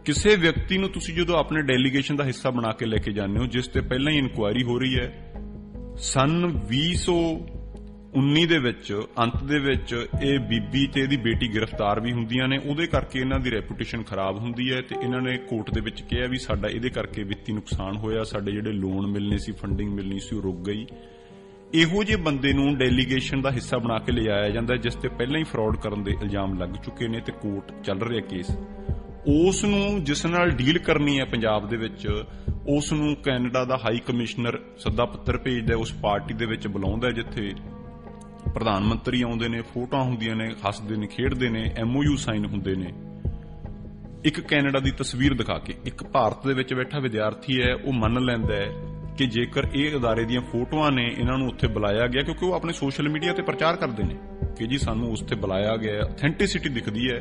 A: ਕਿਸੇ ਵਿਅਕਤੀ ਨੂੰ ਤੁਸੀਂ ਜਦੋਂ ਆਪਣੇ ਡੈਲੀਗੇਸ਼ਨ ਦਾ ਹਿੱਸਾ ਬਣਾ ਕੇ ਲੈ ਕੇ ਜਾਂਦੇ ਹੋ, ਜਿਸ ਤੇ ਪਹਿਲਾਂ ਹੀ ਇਨਕੁਆਇਰੀ ਹੋ ਰਹੀ ਹੈ, ਸਨ 2019 ਦੇ ਵਿੱਚ ਅੰਤ ਦੇ ਵਿੱਚ ਇਹ ਬੀਬੀ ਤੇ ਇਹਦੀ ਬੇਟੀ ਗ੍ਰਿਫਤਾਰ ਵੀ ਹੁੰਦੀਆਂ ਨੇ। ਉਹਦੇ ਕਰਕੇ ਇਹਨਾਂ ਦੀ ਰੈਪੂਟੇਸ਼ਨ ਖਰਾਬ ਹੁੰਦੀ ਹੈ ਤੇ ਇਹਨਾਂ ਨੇ ਕੋਰਟ ਦੇ ਵਿੱਚ ਕਿਹਾ ਵੀ ਸਾਡਾ ਇਹਦੇ ਕਰਕੇ ਵਿੱਤੀ ਨੁਕਸਾਨ ਹੋਇਆ, ਸਾਡੇ ਜਿਹੜੇ ਲੋਨ ਮਿਲਨੇ ਸੀ, ਫੰਡਿੰਗ ਮਿਲਣੀ ਸੀ, ਉਹ ਰੁਕ ਗਈ। ਇਹੋ ਜਿਹੇ ਬੰਦੇ ਨੂੰ ਡੈਲੀਗੇਸ਼ਨ ਦਾ ਹਿੱਸਾ ਬਣਾ ਕੇ ਲਿਜਾਇਆ ਜਾਂਦਾ ਜਿਸ ਤੇ ਪਹਿਲਾਂ ਹੀ ਫਰਾਡ ਕਰਨ ਦੇ ਇਲਜ਼ਾਮ ਲੱਗ ਚੁੱਕੇ ਨੇ ਤੇ ਕੋਰਟ ਚੱਲ ਰਿਹਾ ਕੇਸ। ਉਸ ਨੂੰ ਜਿਸ ਨਾਲ ਡੀਲ ਕਰਨੀ ਹੈ ਪੰਜਾਬ ਦੇ ਵਿੱਚ, ਉਸ ਨੂੰ ਕੈਨੇਡਾ ਦਾ ਹਾਈ ਕਮਿਸ਼ਨਰ ਸੱਦਾ ਪੱਤਰ ਭੇਜਦਾ, ਉਸ ਪਾਰਟੀ ਦੇ ਵਿੱਚ ਬੁਲਾਉਂਦਾ ਜਿੱਥੇ ਪ੍ਰਧਾਨ ਮੰਤਰੀ ਆਉਂਦੇ ਨੇ, ਫੋਟੋਆਂ ਹੁੰਦੀਆਂ ਨੇ, ਹੱਸਦੇ ਨੇ, ਖੇਡਦੇ ਨੇ, MOU ਸਾਈਨ ਹੁੰਦੇ ਨੇ। ਇੱਕ ਕੈਨੇਡਾ ਦੀ ਤਸਵੀਰ ਦਿਖਾ ਕੇ ਇੱਕ ਭਾਰਤ ਦੇ ਵਿੱਚ ਬੈਠਾ ਵਿਦਿਆਰਥੀ ਹੈ, ਉਹ ਮੰਨ ਲੈਂਦਾ ਹੈ ਕਿ ਜੇਕਰ ਇਹ ਅਦਾਰੇ ਦੀਆਂ ਫੋਟੋਆਂ ਨੇ, ਇਹਨਾਂ ਨੂੰ ਉੱਥੇ ਬੁਲਾਇਆ ਗਿਆ, ਕਿਉਂਕਿ ਉਹ ਆਪਣੇ ਸੋਸ਼ਲ ਮੀਡੀਆ ਤੇ ਪ੍ਰਚਾਰ ਕਰਦੇ ਨੇ ਕਿ ਜੀ ਸਾਨੂੰ ਉੱਥੇ ਬੁਲਾਇਆ ਗਿਆ, ਅਥੈਂਟਿਸਿਟੀ ਦਿਖਦੀ ਹੈ,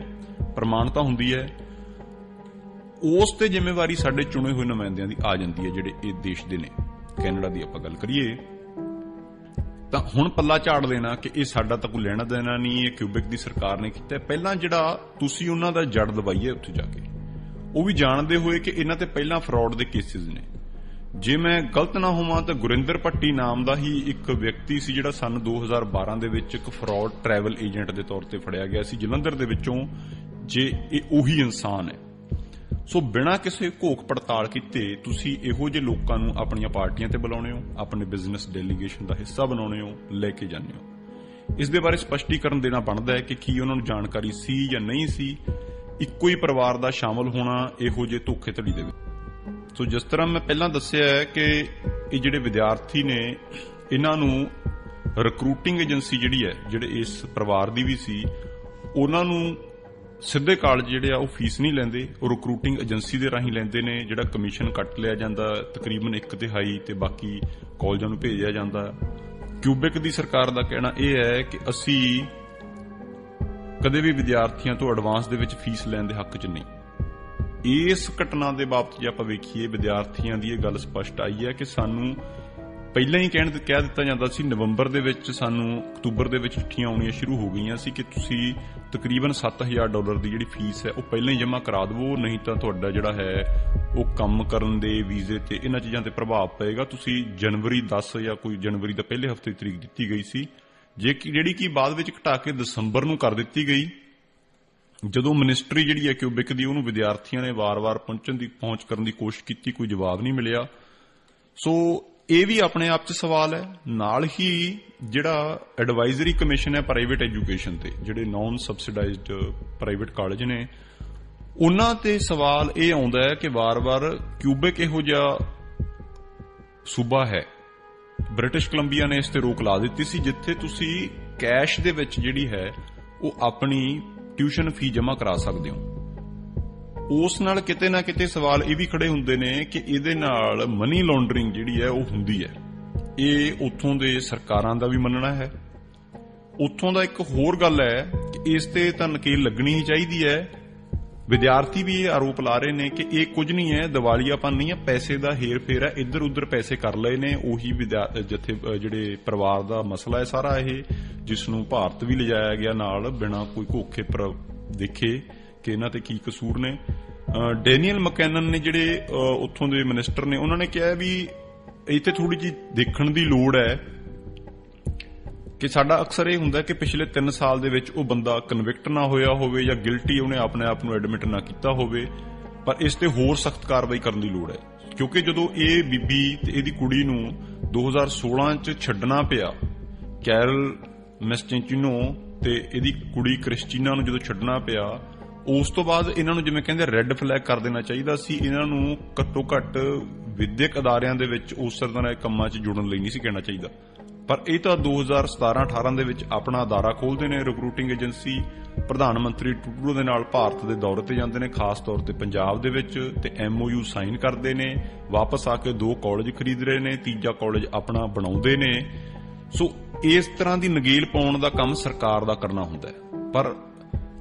A: ਪ੍ਰਮਾਣਤਾ ਹੁੰਦੀ ਹੈ। ਉਸ ਤੇ ਜ਼ਿੰਮੇਵਾਰੀ ਸਾਡੇ ਚੁਣੇ ਹੋਏ ਨੁਮਾਇੰਦਿਆਂ ਦੀ ਆ ਜਾਂਦੀ ਹੈ ਜਿਹੜੇ ਇਹ ਦੇਸ਼ ਦੇ ਨੇ। ਕੈਨੇਡਾ ਦੀ ਆਪਾਂ ਗੱਲ ਕਰੀਏ ਤਾਂ ਹੁਣ ਪੱਲਾ ਝਾੜ ਦੇਣਾ ਕਿ ਇਹ ਸਾਡਾ ਤਾਂ ਕੋਈ ਲੈਣਾ ਦੇਣਾ ਨਹੀਂ, ਇਹ ਕਿਊਬਿਕ ਦੀ ਸਰਕਾਰ ਨੇ ਕੀਤਾ। ਪਹਿਲਾਂ ਜਿਹੜਾ ਤੁਸੀਂ ਉਹਨਾਂ ਦਾ ਜੜ ਦਬਾਈਏ ਉੱਥੇ ਜਾ ਕੇ, ਉਹ ਵੀ ਜਾਣਦੇ ਹੋਏ ਕਿ ਇਹਨਾਂ ਤੇ ਪਹਿਲਾਂ ਫਰਾਡ ਦੇ ਕੇਸਿਸ ਨੇ। ਜੇ ਮੈਂ ਗਲਤ ਨਾ ਹੋਵਾਂ ਤਾਂ ਗੁਰਿੰਦਰ ਭੱਟੀ ਨਾਮ ਦਾ ਹੀ ਇੱਕ ਵਿਅਕਤੀ ਸੀ ਜਿਹੜਾ ਸਨ 2012 ਦੇ ਵਿੱਚ ਇੱਕ ਫਰਾਡ ਟਰੈਵਲ ਏਜੰਟ ਦੇ ਤੌਰ ਤੇ ਫੜਿਆ ਗਿਆ ਸੀ ਜਲੰਧਰ ਦੇ ਵਿੱਚੋਂ। ਜੇ ਇਹ ਉਹੀ ਇਨਸਾਨ ਹੈ, ਸੋ ਬਿਨਾਂ ਕਿਸੇ ਘੋਖ ਪੜਤਾਲ ਕੀਤੇ ਤੁਸੀਂ ਇਹੋ ਜਿਹੇ ਲੋਕਾਂ ਨੂੰ ਆਪਣੀਆਂ ਪਾਰਟੀਆਂ ਤੇ ਬੁਲਾਉਣੇ ਹੋ, ਆਪਣੇ ਬਿਜ਼ਨਸ ਡੈਲੀਗੇਸ਼ਨ ਦਾ ਹਿੱਸਾ ਬਣਾਉਣੇ ਹੋ, ਲੈ ਕੇ ਜਾਂਦੇ ਹੋ। ਇਸ ਦੇ ਬਾਰੇ ਸਪਸ਼ਟੀਕਰਨ ਦੇਣਾ ਬਣਦਾ ਹੈ ਕਿ ਕੀ ਉਹਨਾਂ ਨੂੰ ਜਾਣਕਾਰੀ ਸੀ ਜਾਂ ਨਹੀਂ ਸੀ। ਇੱਕੋ ਹੀ ਪਰਿਵਾਰ ਦਾ ਸ਼ਾਮਲ ਹੋਣਾ ਇਹੋ ਜਿਹੇ ਧੋਖੇਧੜੀ ਦੇ ਵਿੱਚ। ਸੋ ਜਿਸ ਤਰ੍ਹਾਂ ਮੈਂ ਪਹਿਲਾਂ ਦੱਸਿਆ ਹੈ ਕਿ ਇਹ ਜਿਹੜੇ ਵਿਦਿਆਰਥੀ ਨੇ, ਇਹਨਾਂ ਨੂੰ ਰਿਕਰੂਟਿੰਗ ਏਜੰਸੀ ਜਿਹੜੀ ਹੈ, ਜਿਹੜੇ ਇਸ ਪਰਿਵਾਰ ਦੀ ਵੀ ਸੀ, ਉਹਨਾਂ ਨੂੰ ਸਿੱਧੇ ਕਾਲਜ ਜਿਹੜੇ ਆ ਉਹ ਫੀਸ ਨਹੀਂ ਲੈਂਦੇ, ਉਹ ਰਿਕਰੂਟਿੰਗ ਏਜੰਸੀ ਦੇ ਰਾਹੀਂ ਲੈਂਦੇ ਨੇ। ਜਿਹੜਾ ਕਮਿਸ਼ਨ ਕੱਟ ਲਿਆ ਜਾਂਦਾ ਤਕਰੀਬਨ 1/3 ਤੇ ਬਾਕੀ ਕਾਲਜਾਂ ਨੂੰ ਭੇਜਿਆ ਜਾਂਦਾ। ਕਿਊਬਿਕ ਦੀ ਸਰਕਾਰ ਦਾ ਕਹਿਣਾ ਇਹ ਹੈ ਕਿ ਅਸੀਂ ਕਦੇ ਵੀ ਵਿਦਿਆਰਥੀਆਂ ਤੋਂ ਐਡਵਾਂਸ ਦੇ ਵਿੱਚ ਫੀਸ ਲੈਣ ਦੇ ਹੱਕ 'ਚ ਨਹੀਂ। ਇਸ ਘਟਨਾ ਦੇ ਬਾਬਤ ਜੇ ਆਪਾਂ ਵੇਖੀਏ, ਵਿਦਿਆਰਥੀਆਂ ਦੀ ਇਹ ਗੱਲ ਸਪਸ਼ਟ ਆਈ ਹੈ ਕਿ ਸਾਨੂੰ ਪਹਿਲਾਂ ਹੀ ਕਹਿ ਦਿੱਤਾ ਜਾਂਦਾ ਸੀ, ਨਵੰਬਰ ਦੇ ਵਿੱਚ ਸਾਨੂੰ ਅਕਤੂਬਰ ਦੇ ਵਿੱਚ ਚਿੱਠੀਆਂ ਆਉਣੀਆਂ ਸ਼ੁਰੂ ਹੋ ਗਈਆਂ ਸੀ ਕਿ ਤੁਸੀਂ ਤਕਰੀਬਨ $7,000 ਦੀ ਜਿਹੜੀ ਫੀਸ ਹੈ ਉਹ ਪਹਿਲਾਂ ਹੀ ਜਮ੍ਹਾਂ ਕਰਾ ਦਿਵੋ, ਨਹੀਂ ਤਾਂ ਤੁਹਾਡਾ ਜਿਹੜਾ ਹੈ ਉਹ ਕੰਮ ਕਰਨ ਦੇ ਵੀਜ਼ੇ ਤੇ ਇਹਨਾਂ ਚੀਜ਼ਾਂ ਤੇ ਪ੍ਰਭਾਵ ਪਏਗਾ। ਤੁਸੀਂ ਜਨਵਰੀ 10 ਜਾਂ ਕੋਈ ਜਨਵਰੀ ਦਾ ਪਹਿਲੇ ਹਫ਼ਤੇ ਦੀ ਤਰੀਕ ਦਿੱਤੀ ਗਈ ਸੀ, ਜਿਹੜੀ ਕਿ ਬਾਅਦ ਵਿੱਚ ਘਟਾ ਕੇ ਦਸੰਬਰ ਨੂੰ ਕਰ ਦਿੱਤੀ ਗਈ। ਜਦੋਂ ਮਿਨਿਸਟਰੀ ਜਿਹੜੀ ਹੈ ਕਿਊਬਿਕ ਦੀ, ਉਹਨੂੰ ਵਿਦਿਆਰਥੀਆਂ ਨੇ ਵਾਰ-ਵਾਰ ਪਹੁੰਚ ਕਰਨ ਦੀ ਕੋਸ਼ਿਸ਼ ਕੀਤੀ, ਕੋਈ ਜਵਾਬ ਨਹੀਂ ਮਿਲਿਆ। ਸੋ ਇਹ ਵੀ ਆਪਣੇ ਆਪ 'ਚ ਸਵਾਲ ਹੈ। ਨਾਲ ਹੀ ਜਿਹੜਾ ਐਡਵਾਈਜ਼ਰੀ ਕਮਿਸ਼ਨ ਹੈ ਪ੍ਰਾਈਵੇਟ ਐਜੂਕੇਸ਼ਨ ਤੇ, ਜਿਹੜੇ ਨਾਨ ਸਬਸਿਡਾਈਜ਼ਡ ਪ੍ਰਾਈਵੇਟ ਕਾਲਜ ਨੇ, ਉਹਨਾਂ ਤੇ ਸਵਾਲ ਇਹ ਆਉਂਦਾ ਹੈ ਕਿ ਵਾਰ-ਵਾਰ ਕਿਊਬਿਕ ਇਹੋ ਜਿਹਾ ਸੂਬਾ ਹੈ, ਬ੍ਰਿਟਿਸ਼ ਕੋਲੰਬੀਆ ਨੇ ਇਸ ਤੇ ਰੋਕ ਲਾ ਦਿੱਤੀ ਸੀ, ਜਿੱਥੇ ਤੁਸੀਂ ਕੈਸ਼ ਦੇ ਵਿੱਚ ਜਿਹੜੀ ਹੈ ਉਹ ਆਪਣੀ ਟਿਊਸ਼ਨ ਫੀ ਜਮ੍ਹਾਂ ਕਰਾ ਸਕਦੇ ਹੋ। ਉਸ ਨਾਲ ਕਿਤੇ ਨਾ ਕਿਤੇ ਸਵਾਲ ਇਹ ਵੀ ਖੜੇ ਹੁੰਦੇ ਨੇ ਕਿ ਇਹਦੇ ਨਾਲ ਮਨੀ ਲਾਂਡਰਿੰਗ ਜਿਹੜੀ ਹੈ ਉਹ ਹੁੰਦੀ ਹੈ। ਇਹ ਉੱਥੋਂ ਦੇ ਸਰਕਾਰਾਂ ਦਾ ਵੀ ਮੰਨਣਾ ਹੈ। ਉੱਥੋਂ ਦਾ ਇੱਕ ਹੋਰ ਗੱਲ ਹੈ ਕਿ ਇਸ ਤੇ ਤਾਂ ਨਕੇਲ ਲੱਗਣੀ ਹੀ ਚਾਹੀਦੀ ਹੈ। ਵਿਦਿਆਰਥੀ ਵੀ ਇਹ ਆਰੋਪ ਲਾ ਰਹੇ ਨੇ ਕਿ ਇਹ ਕੁਝ ਨਹੀਂ ਹੈ, ਦੀਵਾਲੀਆਪਨ ਨਹੀਂ ਹੈ, ਪੈਸੇ ਦਾ ਹੇਰ ਫੇਰ ਹੈ, ਇੱਧਰ ਉੱਧਰ ਪੈਸੇ ਕਰ ਲਏ ਨੇ। ਉਹੀ ਜਿਹੜੇ ਪਰਿਵਾਰ ਦਾ ਮਸਲਾ ਹੈ ਸਾਰਾ ਇਹ, ਜਿਸ ਨੂੰ ਭਾਰਤ ਵੀ ਲਿਜਾਇਆ ਗਿਆ ਨਾਲ ਬਿਨਾਂ ਕੋਈ ਘੋਖੇ ਪਰ ਦੇਖੇ ਕਿ ਇਹਨਾਂ ਤੇ ਕੀ ਕਸੂਰ ਨੇ। ਡੈਨੀਅਲ ਮਕੈਨਨ ਨੇ ਜਿਹੜੇ ਉੱਥੋਂ ਦੇ ਮਿਨਿਸਟਰ ਨੇ, ਉਹਨਾਂ ਨੇ ਕਿਹਾ ਵੀ ਇੱਥੇ ਥੋੜੀ ਜਿਹੀ ਦੇਖਣ ਦੀ ਲੋੜ ਹੈ ਕਿ ਸਾਡਾ ਅਕਸਰ ਇਹ ਹੁੰਦਾ ਕਿ ਪਿਛਲੇ 3 ਸਾਲ ਦੇ ਵਿੱਚ ਉਹ ਬੰਦਾ ਕਨਵਿਕਟ ਨਾ ਹੋਇਆ ਹੋਵੇ ਜਾਂ ਗਿਲਟੀ ਉਹਨੇ ਆਪਣੇ ਆਪ ਨੂੰ ਐਡਮਿਟ ਨਾ ਕੀਤਾ ਹੋਵੇ, ਪਰ ਇਸ ਤੇ ਹੋਰ ਸਖਤ ਕਾਰਵਾਈ ਕਰਨ ਦੀ ਲੋੜ ਹੈ। ਕਿਉਂਕਿ ਜਦੋਂ ਇਹ ਬੀਬੀ ਤੇ ਇਹਦੀ ਕੁੜੀ ਨੂੰ 2016 'ਚ ਛੱਡਣਾ ਪਿਆ, ਕੈਰਲ ਮੈਸਚੈਂਚਿਨੋ ਤੇ ਇਹਦੀ ਕੁੜੀ ਕ੍ਰਿਸਟੀਨਾ ਨੂੰ ਜਦੋਂ ਛੱਡਣਾ ਪਿਆ, ਉਸ ਤੋਂ ਬਾਅਦ ਇਹਨਾਂ ਨੂੰ ਜਿਵੇਂ ਕਹਿੰਦੇ ਰੈੱਡ ਫਲੈਗ ਕਰ ਦੇਣਾ ਚਾਹੀਦਾ ਸੀ। ਇਹਨਾਂ ਨੂੰ ਘੱਟੋ ਘੱਟ ਵਿਦਿਅਕ ਅਦਾਰਿਆਂ ਦੇ ਵਿੱਚ ਉਸ ਤਰ੍ਹਾਂ ਦੇ ਕੰਮਾਂ 'ਚ ਜੁੜਨ ਲਈ ਨਹੀਂ ਸੀ ਕਹਿਣਾ ਚਾਹੀਦਾ। ਪਰ ਇਹ ਤਾਂ 2017-18 ਦੇ ਵਿੱਚ ਆਪਣਾ ਅਦਾਰਾ ਖੋਲ੍ਹਦੇ ਨੇ, ਰਿਕਰੂਟਿੰਗ ਏਜੰਸੀ। ਪ੍ਰਧਾਨ ਮੰਤਰੀ ਟਰੂਡੋ ਦੇ ਨਾਲ ਭਾਰਤ ਦੇ ਦੌਰੇ ਤੇ ਜਾਂਦੇ ਨੇ, ਖਾਸ ਤੌਰ ਤੇ ਪੰਜਾਬ ਦੇ ਵਿੱਚ, ਤੇ MOU ਸਾਈਨ ਕਰਦੇ ਨੇ। ਵਾਪਸ ਆ ਕੇ 2 ਕਾਲਜ ਖਰੀਦ ਰਹੇ ਨੇ, ਤੀਜਾ ਕਾਲਜ ਆਪਣਾ ਬਣਾਉਂਦੇ ਨੇ। ਸੋ ਇਸ ਤਰ੍ਹਾਂ ਦੀ ਨਗੇਲ ਪਾਉਣ ਦਾ ਕੰਮ ਸਰਕਾਰ ਦਾ ਕਰਨਾ ਹੁੰਦਾ ਹੈ। ਪਰ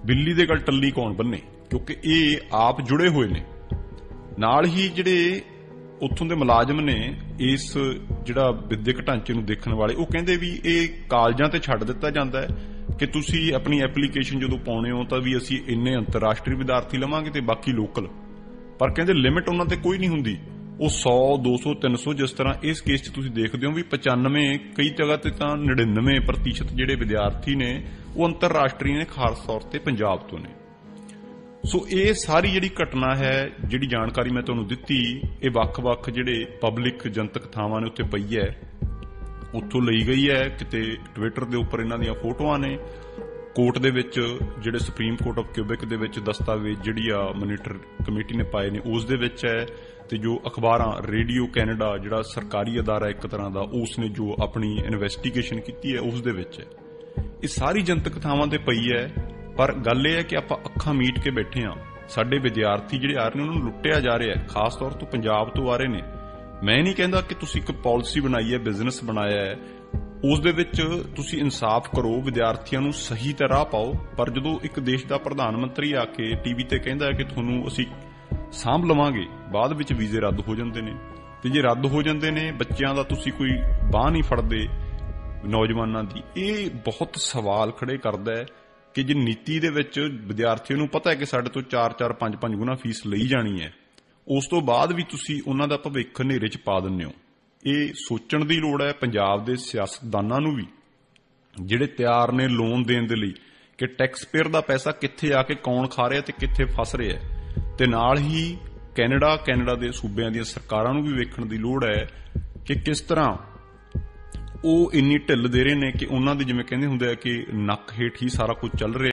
A: ਬਿੱਲੀ ਦੇ ਗਲ ਟੱਲੀ ਕੌਣ ਬੰਨੇ, ਕਿਉਂਕਿ ਇਹ ਆਪ ਜੁੜੇ ਹੋਏ ਨੇ। ਨਾਲ ਹੀ ਜਿਹੜੇ ਉੱਥੋਂ ਦੇ ਮੁਲਾਜ਼ਮ ਨੇ, ਇਸ ਜਿਹੜਾ ਵਿਦਿਅਕ ਢਾਂਚੇ ਨੂੰ ਦੇਖਣ ਵਾਲੇ, ਉਹ ਕਹਿੰਦੇ ਵੀ ਇਹ ਕਾਲਜਾਂ ਤੇ ਛੱਡ ਦਿੱਤਾ ਜਾਂਦਾ ਹੈ ਕਿ ਤੁਸੀਂ ਆਪਣੀ ਐਪਲੀਕੇਸ਼ਨ ਜਦੋਂ ਪਾਉਣੇ ਹੋ ਤਾਂ ਵੀ ਅਸੀਂ ਇੰਨੇ ਅੰਤਰਰਾਸ਼ਟਰੀ ਵਿਦਿਆਰਥੀ ਲਵਾਂਗੇ ਤੇ ਬਾਕੀ ਲੋਕਲ। ਪਰ ਕਹਿੰਦੇ ਲਿਮਿਟ ਉਹਨਾਂ ਤੇ ਕੋਈ ਨਹੀਂ ਹੁੰਦੀ, ਉਹ 100, 200, 300, ਜਿਸ ਤਰ੍ਹਾਂ ਇਸ ਕੇਸ 'ਚ ਤੁਸੀਂ ਦੇਖਦੇ ਹੋ ਵੀ 95, ਕਈ ਜਗ੍ਹਾ ਤੇ ਤਾਂ 99% ਜਿਹੜੇ ਵਿਦਿਆਰਥੀ ਨੇ ਉਹ ਅੰਤਰਰਾਸ਼ਟਰੀ ਨੇ, ਖਾਸ ਤੌਰ ਤੇ ਪੰਜਾਬ ਤੋਂ ਨੇ। ਸੋ ਇਹ ਸਾਰੀ ਜਿਹੜੀ ਘਟਨਾ ਹੈ, ਜਿਹੜੀ ਜਾਣਕਾਰੀ ਮੈਂ ਤੁਹਾਨੂੰ ਦਿੱਤੀ, ਇਹ ਵੱਖ-ਵੱਖ ਜਿਹੜੇ ਪਬਲਿਕ ਜਨਤਕ ਥਾਵਾਂ ਨੇ ਉੱਥੇ ਪਈ ਹੈ, ਉੱਥੋਂ ਲਈ ਗਈ ਹੈ। ਕਿਤੇ ਟਵਿੱਟਰ ਦੇ ਉੱਪਰ ਇਹਨਾਂ ਦੀਆਂ ਫੋਟੋਆਂ ਨੇ। ਕੋਰਟ ਦੇ ਵਿੱਚ, ਜਿਹੜੇ ਸੁਪਰੀਮ ਕੋਰਟ ਆਫ ਕਿਊਬਿਕ ਦੇ ਵਿੱਚ ਦਸਤਾਵੇਜ਼ ਜਿਹੜੀ ਆ ਮੋਨੀਟਰ ਕਮੇਟੀ ਨੇ ਪਾਏ ਨੇ, ਉਸ ਦੇ ਵਿੱਚ ਹੈ। ਤੇ ਜੋ ਅਖਬਾਰਾਂ, ਰੇਡੀਓ ਕੈਨੇਡਾ ਜਿਹੜਾ ਸਰਕਾਰੀ ਅਦਾਰਾ ਇੱਕ ਤਰ੍ਹਾਂ ਦਾ, ਉਸ ਨੇ ਜੋ ਆਪਣੀ ਇਨਵੈਸਟੀਗੇਸ਼ਨ ਕੀਤੀ ਹੈ ਉਸ ਦੇ ਵਿੱਚ ਹੈ। ਇਹ ਸਾਰੀ ਜਨਤਕ ਥਾਵਾਂ ਤੇ ਪਈ ਹੈ। ਪਰ ਗੱਲ ਇਹ ਹੈ ਕਿ ਆਪਾਂ ਅੱਖਾਂ ਮੀਟ ਕੇ ਬੈਠੇ ਹਾਂ। ਸਾਡੇ ਵਿਦਿਆਰਥੀ ਜਿਹੜੇ ਆ ਰਹੇ ਨੇ ਉਹਨਾਂ ਨੂੰ ਲੁੱਟਿਆ ਜਾ ਰਿਹਾ ਹੈ, ਖਾਸ ਤੌਰ ਤੋਂ ਪੰਜਾਬ ਤੋਂ ਆ ਰਹੇ ਨੇ। ਮੈਂ ਨਹੀਂ ਕਹਿੰਦਾ ਕਿ ਤੁਸੀਂ ਇੱਕ ਪਾਲਿਸੀ ਬਣਾਈ ਹੈ, ਬਿਜ਼ਨਸ ਬਣਾਇਆ ਹੈ, ਉਸ ਦੇ ਵਿੱਚ ਤੁਸੀਂ ਇਨਸਾਫ ਕਰੋ, ਵਿਦਿਆਰਥੀਆਂ ਨੂੰ ਸਹੀ ਤਰ੍ਹਾਂ ਪਾਓ। ਪਰ ਜਦੋਂ ਇੱਕ ਦੇਸ਼ ਦਾ ਪ੍ਰਧਾਨ ਮੰਤਰੀ ਆ ਕੇ ਟੀਵੀ ਤੇ ਕਹਿੰਦਾ ਹੈ ਕਿ ਤੁਹਾਨੂੰ ਅਸੀਂ ਸਾਂਭ ਲਵਾਂਗੇ, ਬਾਅਦ ਵਿੱਚ ਵੀਜ਼ੇ ਰੱਦ ਹੋ ਜਾਂਦੇ ਨੇ। ਤੇ ਜੇ ਰੱਦ ਹੋ ਜਾਂਦੇ ਨੇ, ਬੱਚਿਆਂ ਦਾ ਤੁਸੀਂ ਕੋਈ ਬਾਂਹ ਨਹੀਂ ਫੜਦੇ ਨੌਜਵਾਨਾਂ ਦੀ। ਇਹ ਬਹੁਤ ਸਵਾਲ ਖੜੇ ਕਰਦਾ ਹੈ ਕਿ ਜੇ ਨੀਤੀ ਦੇ ਵਿੱਚ ਵਿਦਿਆਰਥੀਆਂ ਨੂੰ ਪਤਾ ਹੈ ਕਿ ਸਾਡੇ ਤੋਂ 4-4, 5-5 ਗੁਣਾ ਫੀਸ ਲਈ ਜਾਣੀ ਹੈ, ਉਸ ਤੋਂ ਬਾਅਦ ਵੀ ਤੁਸੀਂ ਉਹਨਾਂ ਦਾ ਭਵਿੱਖ ਹਨੇਰੇ 'ਚ ਪਾ ਦਿੰਦੇ ਹੋ। ਇਹ ਸੋਚਣ ਦੀ ਲੋੜ ਹੈ ਪੰਜਾਬ ਦੇ ਸਿਆਸਤਦਾਨਾਂ ਨੂੰ ਵੀ, ਜਿਹੜੇ ਤਿਆਰ ਨੇ ਲੋਨ ਦੇਣ ਦੇ ਲਈ, ਕਿ ਟੈਕਸ ਪੇਅਰ ਦਾ ਪੈਸਾ ਕਿੱਥੇ ਆ ਕੇ ਕੌਣ ਖਾ ਰਿਹਾ ਤੇ ਕਿੱਥੇ ਫਸ ਰਿਹਾ। ਤੇ ਨਾਲ ਹੀ ਕੈਨੇਡਾ ਦੇ ਸੂਬਿਆਂ ਦੀਆਂ ਸਰਕਾਰਾਂ ਨੂੰ ਵੀ ਵੇਖਣ ਦੀ ਲੋੜ ਹੈ ਕਿ ਕਿਸ ਤਰ੍ਹਾਂ ਉਹ ਇੰਨੀ ਢਿੱਲ ਦੇ ਰਹੇ ਨੇ ਕਿ ਉਹਨਾਂ ਦੇ, ਜਿਵੇਂ ਕਹਿੰਦੇ ਹੁੰਦੇ ਆ ਕਿ ਨੱਕ ਹੇਠ ਹੀ ਸਾਰਾ ਕੁਝ ਚੱਲ ਰਿਹਾ।